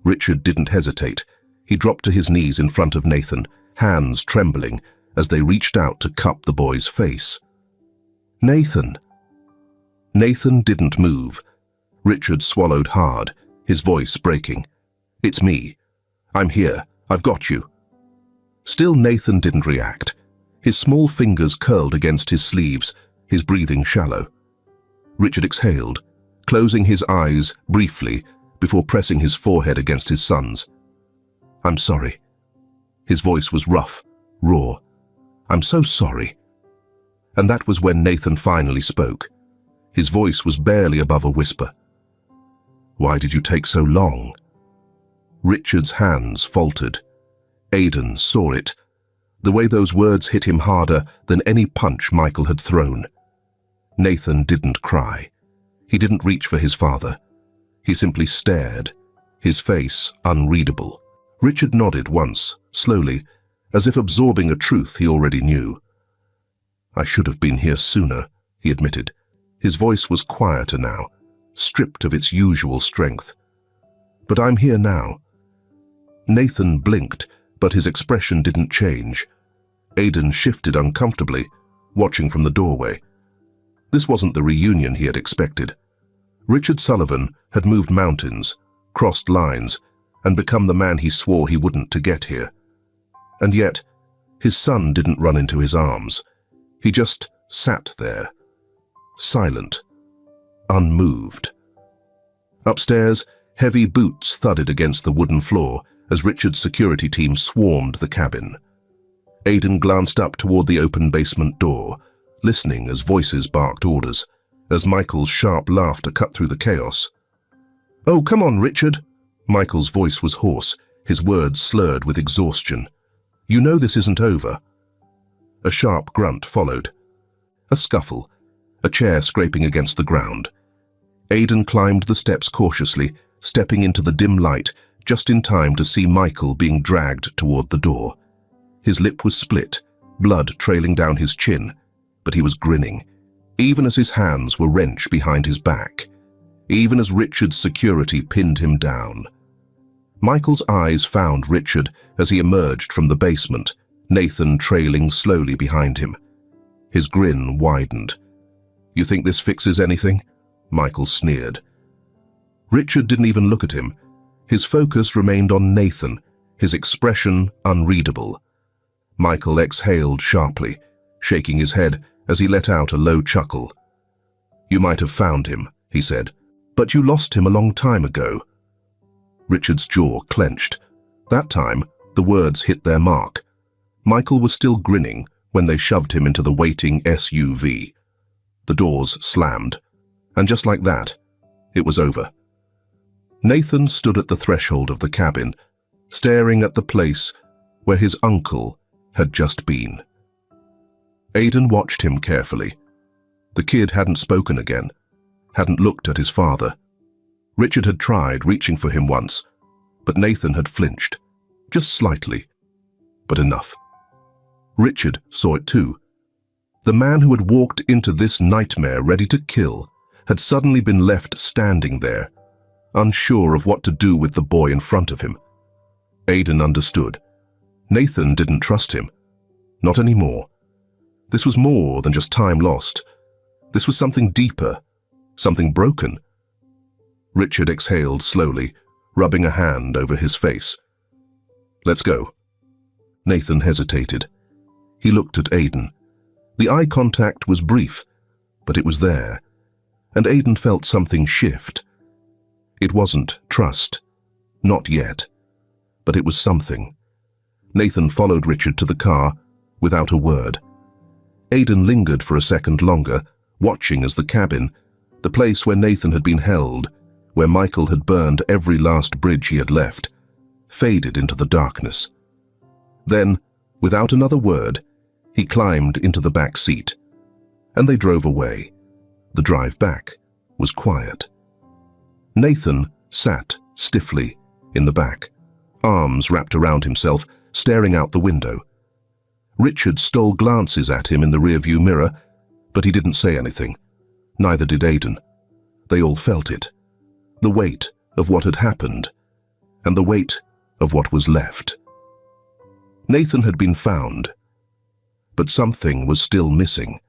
Richard didn't hesitate. He dropped to his knees in front of Nathan, hands trembling as they reached out to cup the boy's face. Nathan! Nathan didn't move. Richard swallowed hard, his voice breaking. It's me. I'm here. I've got you. Still Nathan didn't react. His small fingers curled against his sleeves, his breathing shallow. Richard exhaled, closing his eyes briefly before pressing his forehead against his son's. I'm sorry. His voice was rough, raw. I'm so sorry. And that was when Nathan finally spoke. His voice was barely above a whisper. Why did you take so long? Richard's hands faltered. Aidan saw it, the way those words hit him harder than any punch Michael had thrown. Nathan didn't cry. He didn't reach for his father. He simply stared, his face unreadable. Richard nodded once, slowly, as if absorbing a truth he already knew. I should have been here sooner, he admitted. His voice was quieter now, stripped of its usual strength. But I'm here now. Nathan blinked, but his expression didn't change. Aidan shifted uncomfortably, watching from the doorway. This wasn't the reunion he had expected. Richard Sullivan had moved mountains, crossed lines, and become the man he swore he wouldn't to get here. And yet, his son didn't run into his arms. He just sat there, silent, unmoved. Upstairs, heavy boots thudded against the wooden floor as Richard's security team swarmed the cabin. Aidan glanced up toward the open basement door, listening as voices barked orders, as Michael's sharp laughter cut through the chaos. Oh, come on, Richard! Michael's voice was hoarse, his words slurred with exhaustion. You know this isn't over. A sharp grunt followed. A scuffle, a chair scraping against the ground. Aidan climbed the steps cautiously, stepping into the dim light just in time to see Michael being dragged toward the door. His lip was split, blood trailing down his chin, but he was grinning, even as his hands were wrenched behind his back, even as Richard's security pinned him down. Michael's eyes found Richard as he emerged from the basement, Nathan trailing slowly behind him. His grin widened. You think this fixes anything? Michael sneered. Richard didn't even look at him. His focus remained on Nathan, his expression unreadable. Michael exhaled sharply, shaking his head as he let out a low chuckle. You might have found him, he said, but you lost him a long time ago. Richard's jaw clenched. That time, the words hit their mark. Michael was still grinning when they shoved him into the waiting SUV. The doors slammed, and just like that, it was over. Nathan stood at the threshold of the cabin, staring at the place where his uncle had just been. Aidan watched him carefully. The kid hadn't spoken again, hadn't looked at his father. Richard had tried reaching for him once, but Nathan had flinched, just slightly, but enough. Richard saw it too. The man who had walked into this nightmare ready to kill had suddenly been left standing there, unsure of what to do with the boy in front of him. Aidan understood. Nathan didn't trust him. Not anymore. This was more than just time lost. This was something deeper, something broken. Richard exhaled slowly, rubbing a hand over his face. "Let's go." Nathan hesitated. He looked at Aidan. The eye contact was brief, but it was there, and Aidan felt something shift. It wasn't trust. Not yet. But it was something. Nathan followed Richard to the car, without a word. Aidan lingered for a second longer, watching as the cabin, the place where Nathan had been held, where Michael had burned every last bridge he had left, faded into the darkness. Then, without another word, he climbed into the back seat, and they drove away. The drive back was quiet. Nathan sat stiffly in the back, arms wrapped around himself, staring out the window. Richard stole glances at him in the rearview mirror, but he didn't say anything. Neither did Aidan. They all felt it. The weight of what had happened, and the weight of what was left. Nathan had been found, but something was still missing.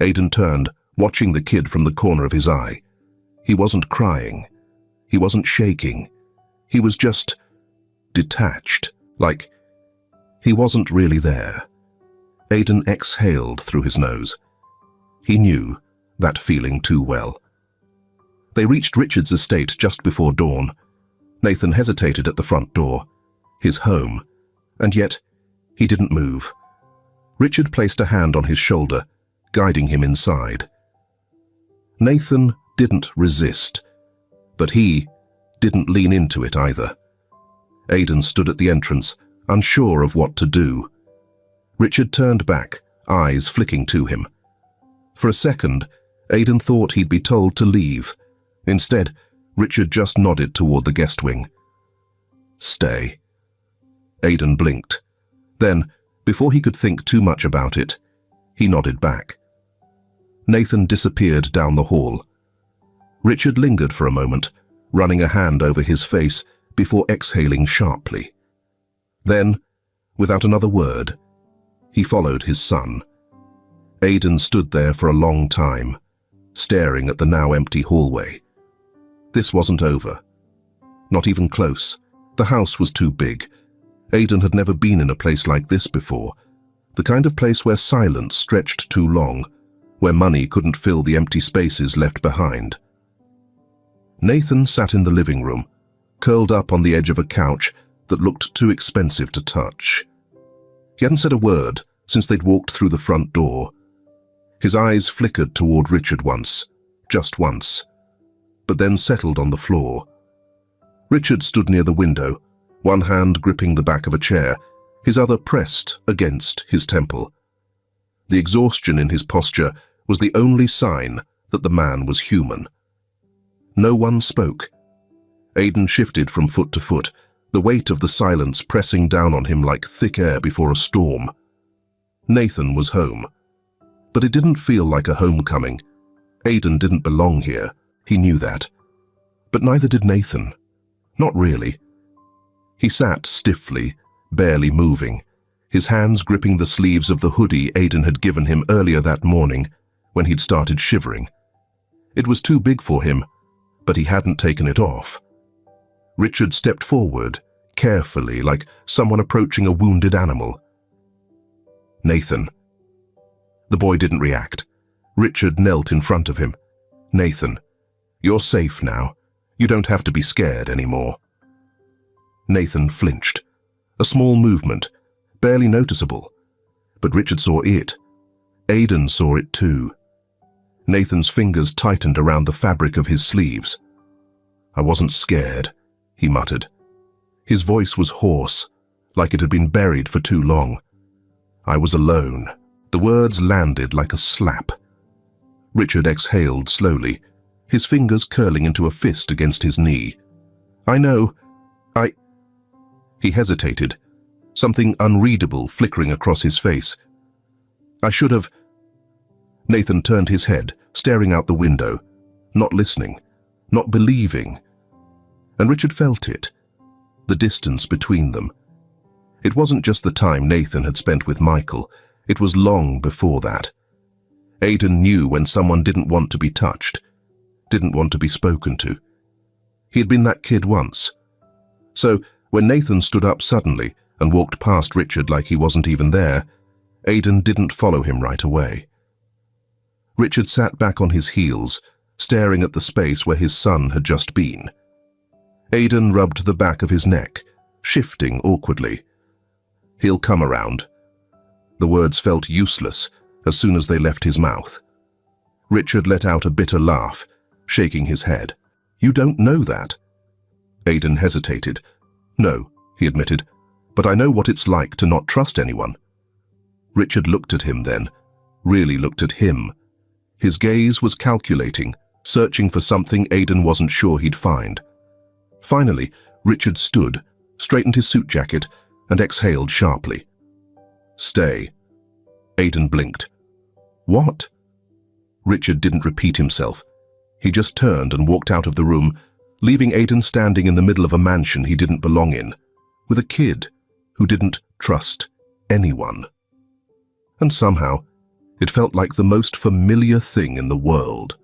Aidan turned, watching the kid from the corner of his eye. He wasn't crying. He wasn't shaking. He was just detached, like he wasn't really there. Aidan exhaled through his nose. He knew that feeling too well. They reached Richard's estate just before dawn. Nathan hesitated at the front door, his home, and yet he didn't move. Richard placed a hand on his shoulder, guiding him inside. Nathan didn't resist, but he didn't lean into it either. Aidan stood at the entrance, unsure of what to do. Richard turned back, eyes flicking to him. For a second, Aidan thought he'd be told to leave. Instead, Richard just nodded toward the guest wing. "Stay." Aidan blinked. Then, before he could think too much about it, he nodded back. Nathan disappeared down the hall. Richard lingered for a moment, running a hand over his face before exhaling sharply. Then, without another word, he followed his son. Aidan stood there for a long time, staring at the now empty hallway. This wasn't over. Not even close. The house was too big. Aidan had never been in a place like this before, the kind of place where silence stretched too long, where money couldn't fill the empty spaces left behind. Nathan sat in the living room, curled up on the edge of a couch that looked too expensive to touch. He hadn't said a word since they'd walked through the front door. His eyes flickered toward Richard once, just once, but then settled on the floor. Richard stood near the window, one hand gripping the back of a chair, his other pressed against his temple. The exhaustion in his posture was the only sign that the man was human. No one spoke. Aidan shifted from foot to foot, the weight of the silence pressing down on him like thick air before a storm. Nathan was home. But it didn't feel like a homecoming. Aidan didn't belong here. He knew that. But neither did Nathan. Not really. He sat stiffly, barely moving, his hands gripping the sleeves of the hoodie Aidan had given him earlier that morning when he'd started shivering. It was too big for him, but he hadn't taken it off. Richard stepped forward, carefully, like someone approaching a wounded animal. "Nathan." The boy didn't react. Richard knelt in front of him. "Nathan, you're safe now. You don't have to be scared anymore." Nathan flinched. A small movement, barely noticeable. But Richard saw it. Aidan saw it too. Nathan's fingers tightened around the fabric of his sleeves. "I wasn't scared," he muttered. His voice was hoarse, like it had been buried for too long. "I was alone." The words landed like a slap. Richard exhaled slowly, his fingers curling into a fist against his knee. "I know. He hesitated, something unreadable flickering across his face. "I should have..." Nathan turned his head, staring out the window, not listening, not believing. And Richard felt it, the distance between them. It wasn't just the time Nathan had spent with Michael, it was long before that. Aidan knew when someone didn't want to be touched, didn't want to be spoken to. He had been that kid once. So, when Nathan stood up suddenly and walked past Richard like he wasn't even there, Aidan didn't follow him right away. Richard sat back on his heels, staring at the space where his son had just been. Aidan rubbed the back of his neck, shifting awkwardly. "He'll come around." The words felt useless as soon as they left his mouth. Richard let out a bitter laugh, shaking his head. "You don't know that." Aidan hesitated. "No," he admitted, "but I know what it's like to not trust anyone." Richard looked at him then, really looked at him. His gaze was calculating, searching for something Aidan wasn't sure he'd find. Finally, Richard stood, straightened his suit jacket, and exhaled sharply. "Stay." Aidan blinked. "What?" Richard didn't repeat himself. He just turned and walked out of the room, leaving Aidan standing in the middle of a mansion he didn't belong in, with a kid who didn't trust anyone. And somehow, it felt like the most familiar thing in the world.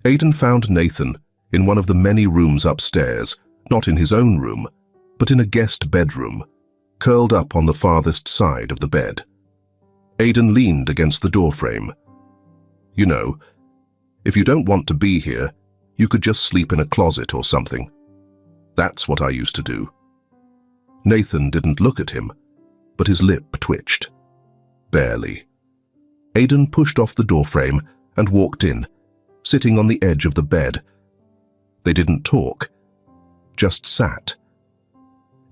Aidan found Nathan in one of the many rooms upstairs, not in his own room, but in a guest bedroom, curled up on the farthest side of the bed. Aidan leaned against the doorframe. "You know, if you don't want to be here, you could just sleep in a closet or something. That's what I used to do." Nathan didn't look at him, but his lip twitched. Barely. Aidan pushed off the doorframe and walked in, sitting on the edge of the bed. They didn't talk, just sat.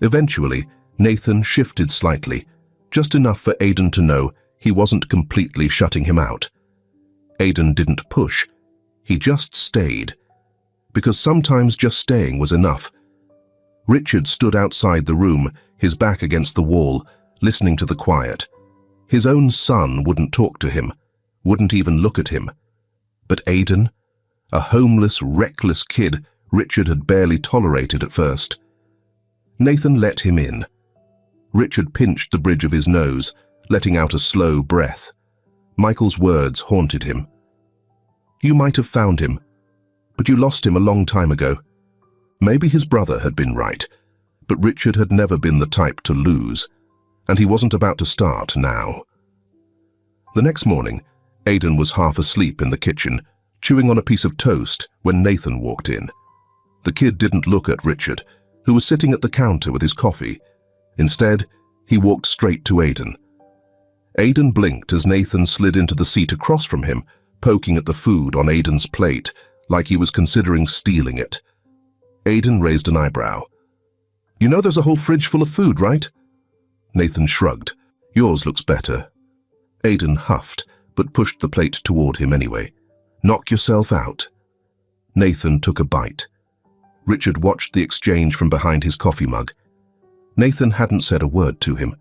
Eventually, Nathan shifted slightly, just enough for Aidan to know he wasn't completely shutting him out. Aidan didn't push, he just stayed, because sometimes just staying was enough. Richard stood outside the room, his back against the wall, listening to the quiet. His own son wouldn't talk to him, wouldn't even look at him. But Aidan, a homeless, reckless kid Richard had barely tolerated at first. Nathan let him in. Richard pinched the bridge of his nose, letting out a slow breath. Michael's words haunted him. "You might have found him, but you lost him a long time ago." Maybe his brother had been right, but Richard had never been the type to lose, and he wasn't about to start now. The next morning, Aidan was half asleep in the kitchen, chewing on a piece of toast when Nathan walked in. The kid didn't look at Richard, who was sitting at the counter with his coffee. Instead, he walked straight to Aidan. Aidan blinked as Nathan slid into the seat across from him, poking at the food on Aidan's plate, like he was considering stealing it. Aidan raised an eyebrow. "You know there's a whole fridge full of food, right?" Nathan shrugged. "Yours looks better." Aidan huffed, but pushed the plate toward him anyway. "Knock yourself out." Nathan took a bite. Richard watched the exchange from behind his coffee mug. Nathan hadn't said a word to him,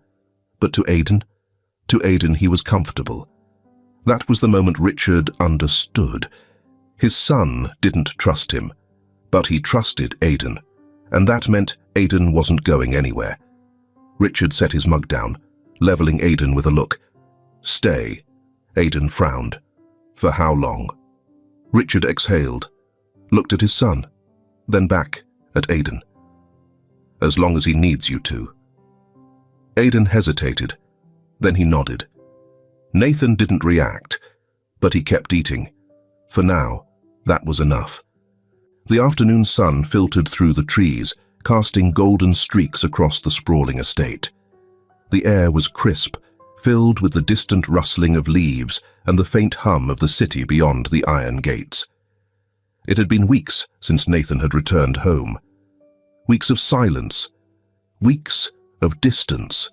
but to Aidan he was comfortable. That was the moment Richard understood. His son didn't trust him, but he trusted Aidan, and that meant Aidan wasn't going anywhere. Richard set his mug down, leveling Aidan with a look. "Stay." Aidan frowned. "For how long?" Richard exhaled, looked at his son, then back at Aidan. "As long as he needs you to." Aidan hesitated, then he nodded. Nathan didn't react, but he kept eating. For now, that was enough. The afternoon sun filtered through the trees, casting golden streaks across the sprawling estate. The air was crisp, filled with the distant rustling of leaves and the faint hum of the city beyond the iron gates. It had been weeks since Nathan had returned home. Weeks of silence, weeks of distance,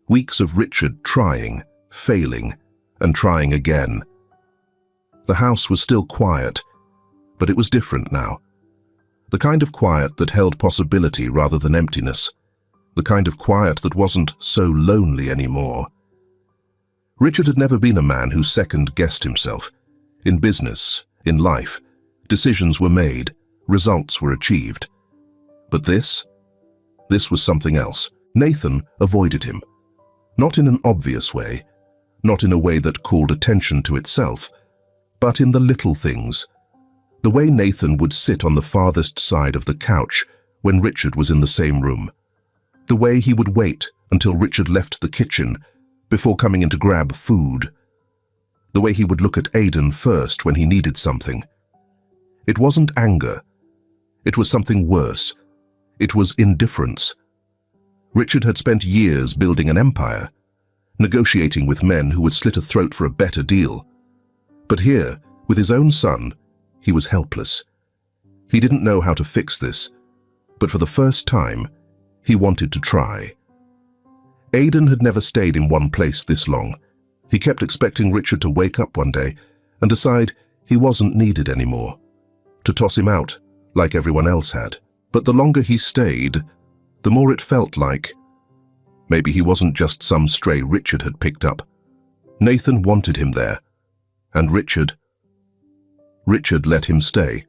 weeks of Richard trying, failing, and trying again. The house was still quiet, but it was different now. The kind of quiet that held possibility rather than emptiness. The kind of quiet that wasn't so lonely anymore. Richard had never been a man who second-guessed himself. In business, in life, decisions were made, results were achieved. But this was something else. Nathan avoided him, not in an obvious way, not in a way that called attention to itself, but in the little things. The way Nathan would sit on the farthest side of the couch when Richard was in the same room. The way he would wait until Richard left the kitchen before coming in to grab food. The way he would look at Aidan first when he needed something. It wasn't anger. It was something worse. It was indifference. Richard had spent years building an empire, negotiating with men who would slit a throat for a better deal. But here, with his own son, he was helpless. He didn't know how to fix this, but for the first time, he wanted to try. Aidan had never stayed in one place this long. He kept expecting Richard to wake up one day and decide he wasn't needed anymore, to toss him out like everyone else had. But the longer he stayed, the more it felt like maybe he wasn't just some stray Richard had picked up. Nathan wanted him there, and Richard let him stay.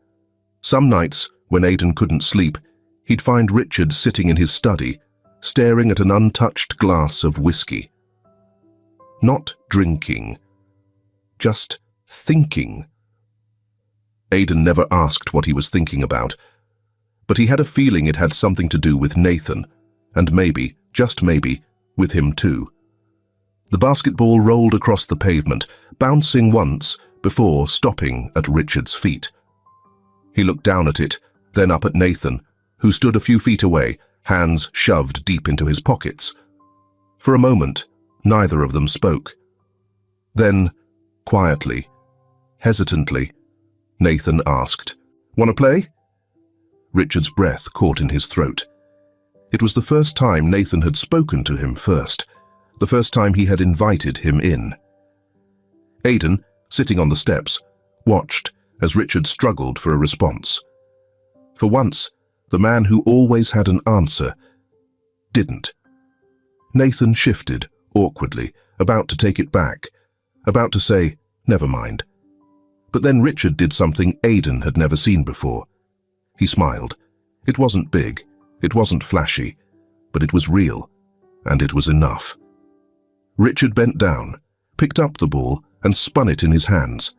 Some nights, when Aidan couldn't sleep, he'd find Richard sitting in his study, staring at an untouched glass of whiskey. Not drinking, just thinking. Aidan never asked what he was thinking about, but he had a feeling it had something to do with Nathan, and maybe, just maybe, with him too. The basketball rolled across the pavement, bouncing once before stopping at Richard's feet. He looked down at it, then up at Nathan, who stood a few feet away, hands shoved deep into his pockets. For a moment, neither of them spoke. Then, quietly, hesitantly, Nathan asked, "Want to play?" Richard's breath caught in his throat. It was the first time Nathan had spoken to him first, the first time he had invited him in. Aidan, sitting on the steps, watched as Richard struggled for a response. For once, the man who always had an answer didn't. Nathan shifted, awkwardly, about to take it back, about to say, "Never mind." But then Richard did something Aidan had never seen before. He smiled. It wasn't big, it wasn't flashy, but it was real, and it was enough. Richard bent down, picked up the ball, and spun it in his hands.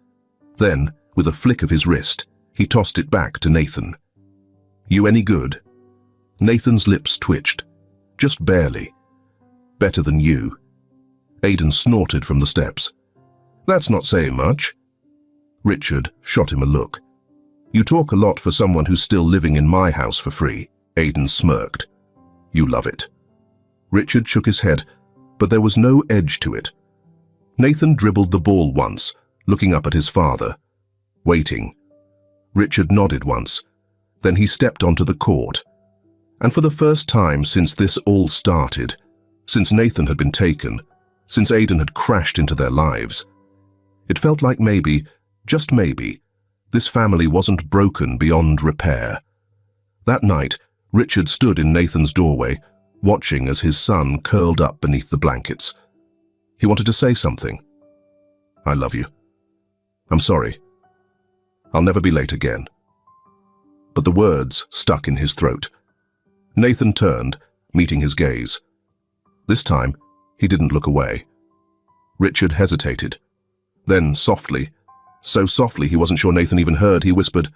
Then, with a flick of his wrist, he tossed it back to Nathan. "You any good?" Nathan's lips twitched. "Just barely." "Better than you." Aidan snorted from the steps. "That's not saying much." Richard shot him a look. "You talk a lot for someone who's still living in my house for free." Aidan smirked. "You love it." Richard shook his head, but there was no edge to it. Nathan dribbled the ball once, looking up at his father, waiting. Richard nodded once. Then he stepped onto the court. And for the first time since this all started, since Nathan had been taken, since Aidan had crashed into their lives, it felt like maybe, just maybe, this family wasn't broken beyond repair. That night, Richard stood in Nathan's doorway, watching as his son curled up beneath the blankets. He wanted to say something. "I love you. I'm sorry. I'll never be late again." But the words stuck in his throat. Nathan turned, meeting his gaze. This time, he didn't look away. Richard hesitated. Then, softly, so softly he wasn't sure Nathan even heard, he whispered,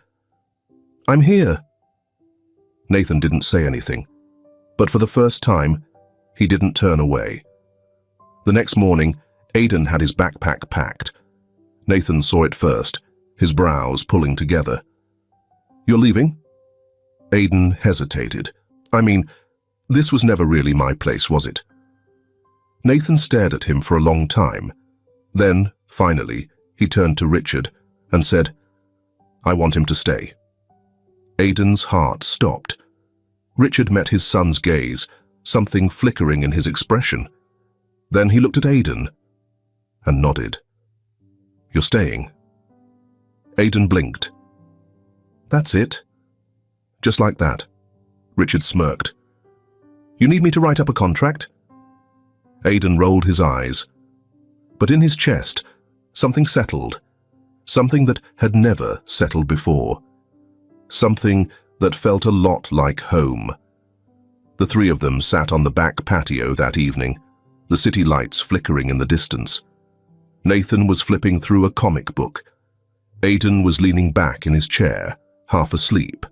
"I'm here." Nathan didn't say anything, but for the first time, he didn't turn away. The next morning, Aidan had his backpack packed. Nathan saw it first, his brows pulling together. "You're leaving?" Aidan hesitated. "I mean, this was never really my place, was it?" Nathan stared at him for a long time. Then, finally, he turned to Richard and said, "I want him to stay." Aidan's heart stopped. Richard met his son's gaze, something flickering in his expression. Then he looked at Aidan and nodded. "You're staying?" Aidan blinked. "That's it." Just like that. Richard smirked. "You need me to write up a contract?" Aidan rolled his eyes. But in his chest, something settled. Something that had never settled before. Something that felt a lot like home. The three of them sat on the back patio that evening, the city lights flickering in the distance. Nathan was flipping through a comic book. Aidan was leaning back in his chair, half asleep.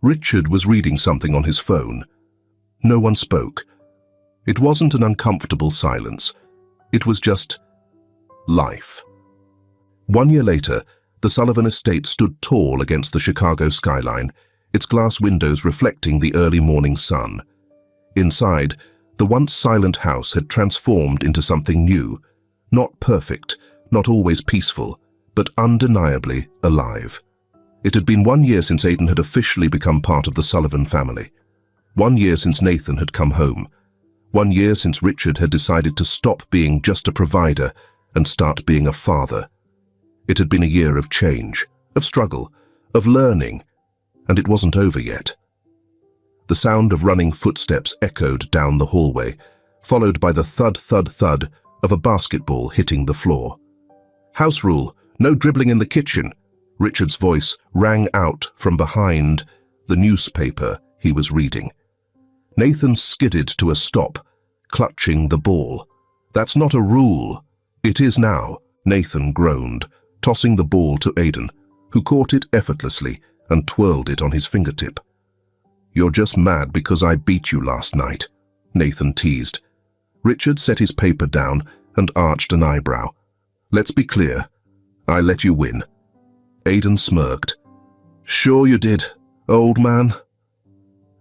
Richard was reading something on his phone. No one spoke. It wasn't an uncomfortable silence. It was just life. 1 year later, the Sullivan estate stood tall against the Chicago skyline, its glass windows reflecting the early morning sun. Inside, the once silent house had transformed into something new, not perfect, not always peaceful, but undeniably alive. It had been 1 year since Aidan had officially become part of the Sullivan family. 1 year since Nathan had come home. 1 year since Richard had decided to stop being just a provider and start being a father. It had been a year of change, of struggle, of learning, and it wasn't over yet. The sound of running footsteps echoed down the hallway, followed by the thud, thud, thud of a basketball hitting the floor. "House rule, no dribbling in the kitchen," Richard's voice rang out from behind the newspaper he was reading. Nathan skidded to a stop, clutching the ball. "That's not a rule." "It is now," Nathan groaned, tossing the ball to Aidan, who caught it effortlessly and twirled it on his fingertip. "You're just mad because I beat you last night," Nathan teased. Richard set his paper down and arched an eyebrow. "Let's be clear. I let you win." Aidan smirked. "Sure you did, old man."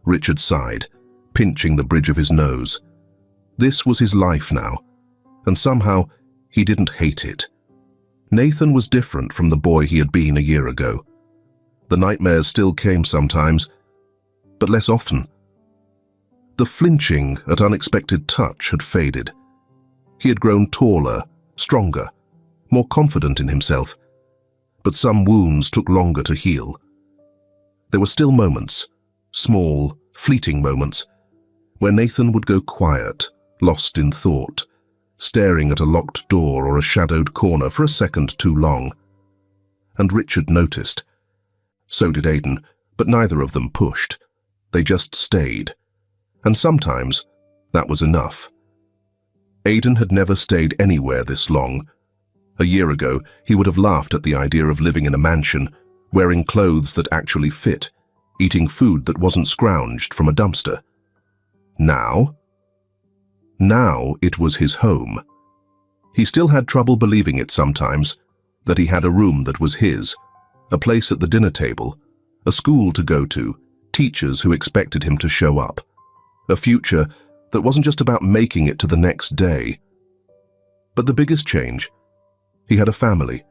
Richard sighed, pinching the bridge of his nose. This was his life now, and somehow he didn't hate it. Nathan was different from the boy he had been a year ago. The nightmares still came sometimes, but less often. The flinching at unexpected touch had faded. He had grown taller, stronger, more confident in himself, but some wounds took longer to heal. There were still moments, small, fleeting moments, where Nathan would go quiet, lost in thought, staring at a locked door or a shadowed corner for a second too long. And Richard noticed. So did Aidan, but neither of them pushed. They just stayed. And sometimes that was enough. Aidan had never stayed anywhere this long. A year ago, he would have laughed at the idea of living in a mansion, wearing clothes that actually fit, eating food that wasn't scrounged from a dumpster. Now it was his home. He still had trouble believing it sometimes, that he had a room that was his, a place at the dinner table, a school to go to, teachers who expected him to show up, a future that wasn't just about making it to the next day. But the biggest change, he had a family,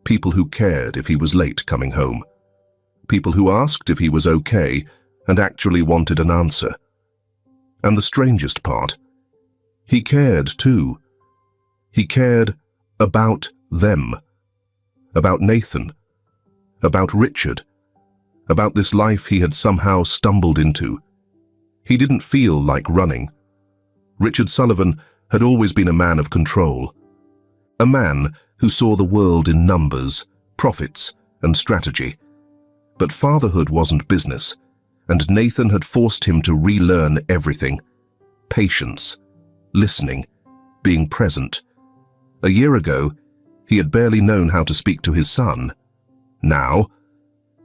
people who cared if he was late coming home, people who asked if he was okay and actually wanted an answer. And the strangest part, he cared too. He cared about them, about Nathan, about Richard, about this life he had somehow stumbled into. He didn't feel like running. Richard Sullivan had always been a man of control, a man who saw the world in numbers, profits, and strategy. But fatherhood wasn't business, and Nathan had forced him to relearn everything. Patience, listening, being present. A year ago, he had barely known how to speak to his son. Now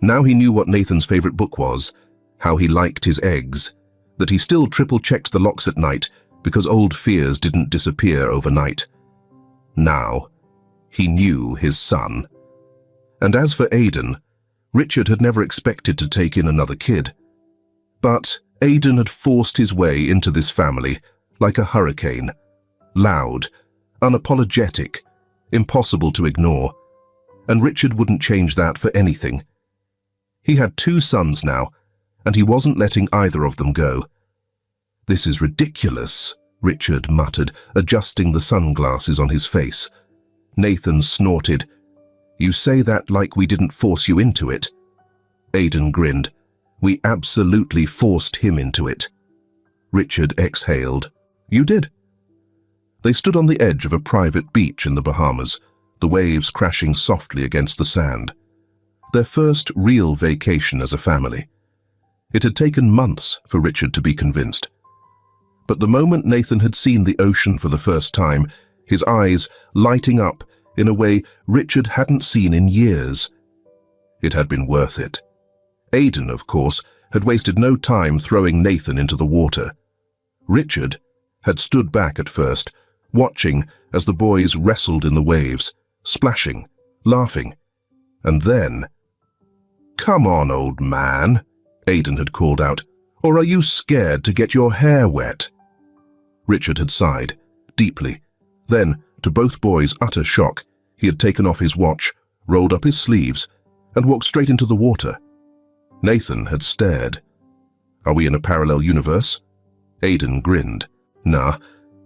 he knew what Nathan's favorite book was, how he liked his eggs, that he still triple-checked the locks at night because old fears didn't disappear overnight. Now, he knew his son. And as for Aidan, Richard had never expected to take in another kid. But Aidan had forced his way into this family like a hurricane, loud, unapologetic, impossible to ignore, and Richard wouldn't change that for anything. He had 2 sons now, and he wasn't letting either of them go. "This is ridiculous," Richard muttered, adjusting the sunglasses on his face. Nathan snorted. "You say that like we didn't force you into it." Aidan grinned. "We absolutely forced him into it." Richard exhaled. "You did." They stood on the edge of a private beach in the Bahamas, the waves crashing softly against the sand. Their first real vacation as a family. It had taken months for Richard to be convinced. But the moment Nathan had seen the ocean for the first time, his eyes lighting up in a way Richard hadn't seen in years, it had been worth it. Aidan, of course, had wasted no time throwing Nathan into the water. Richard had stood back at first, watching as the boys wrestled in the waves, splashing, laughing, and then, "Come on, old man," Aidan had called out, "or are you scared to get your hair wet?" Richard had sighed, deeply. Then, to both boys' utter shock, he had taken off his watch, rolled up his sleeves, and walked straight into the water. Nathan had stared. "Are we in a parallel universe?" Aidan grinned. "Nah,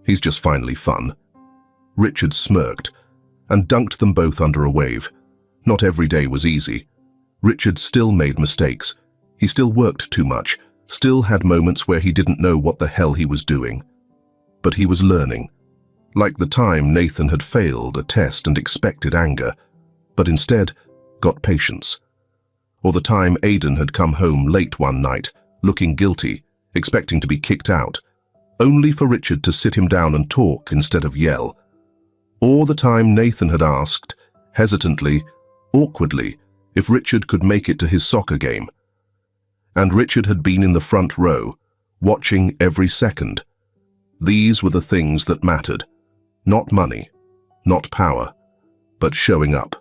he's just finally fun." Richard smirked and dunked them both under a wave. Not every day was easy. Richard still made mistakes. He still worked too much, still had moments where he didn't know what the hell he was doing. But he was learning. Like the time Nathan had failed a test and expected anger, but instead got patience. Or the time Aidan had come home late one night, looking guilty, expecting to be kicked out, only for Richard to sit him down and talk instead of yell. Or the time Nathan had asked, hesitantly, awkwardly, if Richard could make it to his soccer game. And Richard had been in the front row, watching every second. These were the things that mattered. Not money, not power, but showing up.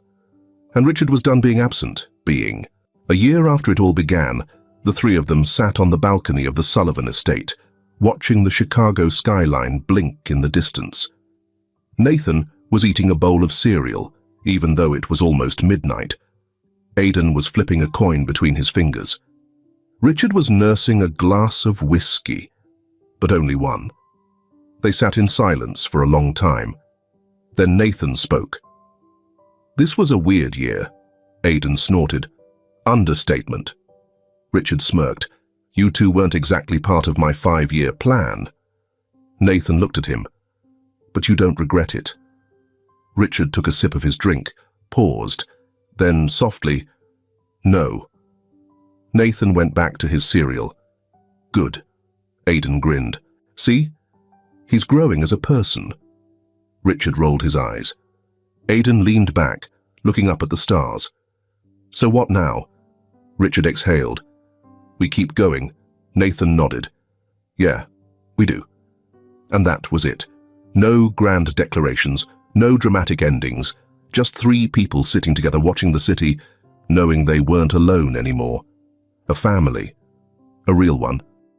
And Richard was done being absent, being. A year after it all began, the three of them sat on the balcony of the Sullivan estate, watching the Chicago skyline blink in the distance. Nathan was eating a bowl of cereal, even though it was almost midnight. Aidan was flipping a coin between his fingers. Richard was nursing a glass of whiskey, but only one. They sat in silence for a long time. Then Nathan spoke. "This was a weird year," Aidan snorted. "Understatement." Richard smirked. "You two weren't exactly part of my 5-year plan." Nathan looked at him. "But you don't regret it?" Richard took a sip of his drink, paused, then softly, "No." Nathan went back to his cereal. "Good." Aidan grinned. "See? He's growing as a person." Richard rolled his eyes. Aidan leaned back, looking up at the stars. "So what now?" Richard exhaled. "We keep going." Nathan nodded. "Yeah, we do." And that was it. No grand declarations, no dramatic endings, just three people sitting together watching the city, knowing they weren't alone anymore. A family. A real one.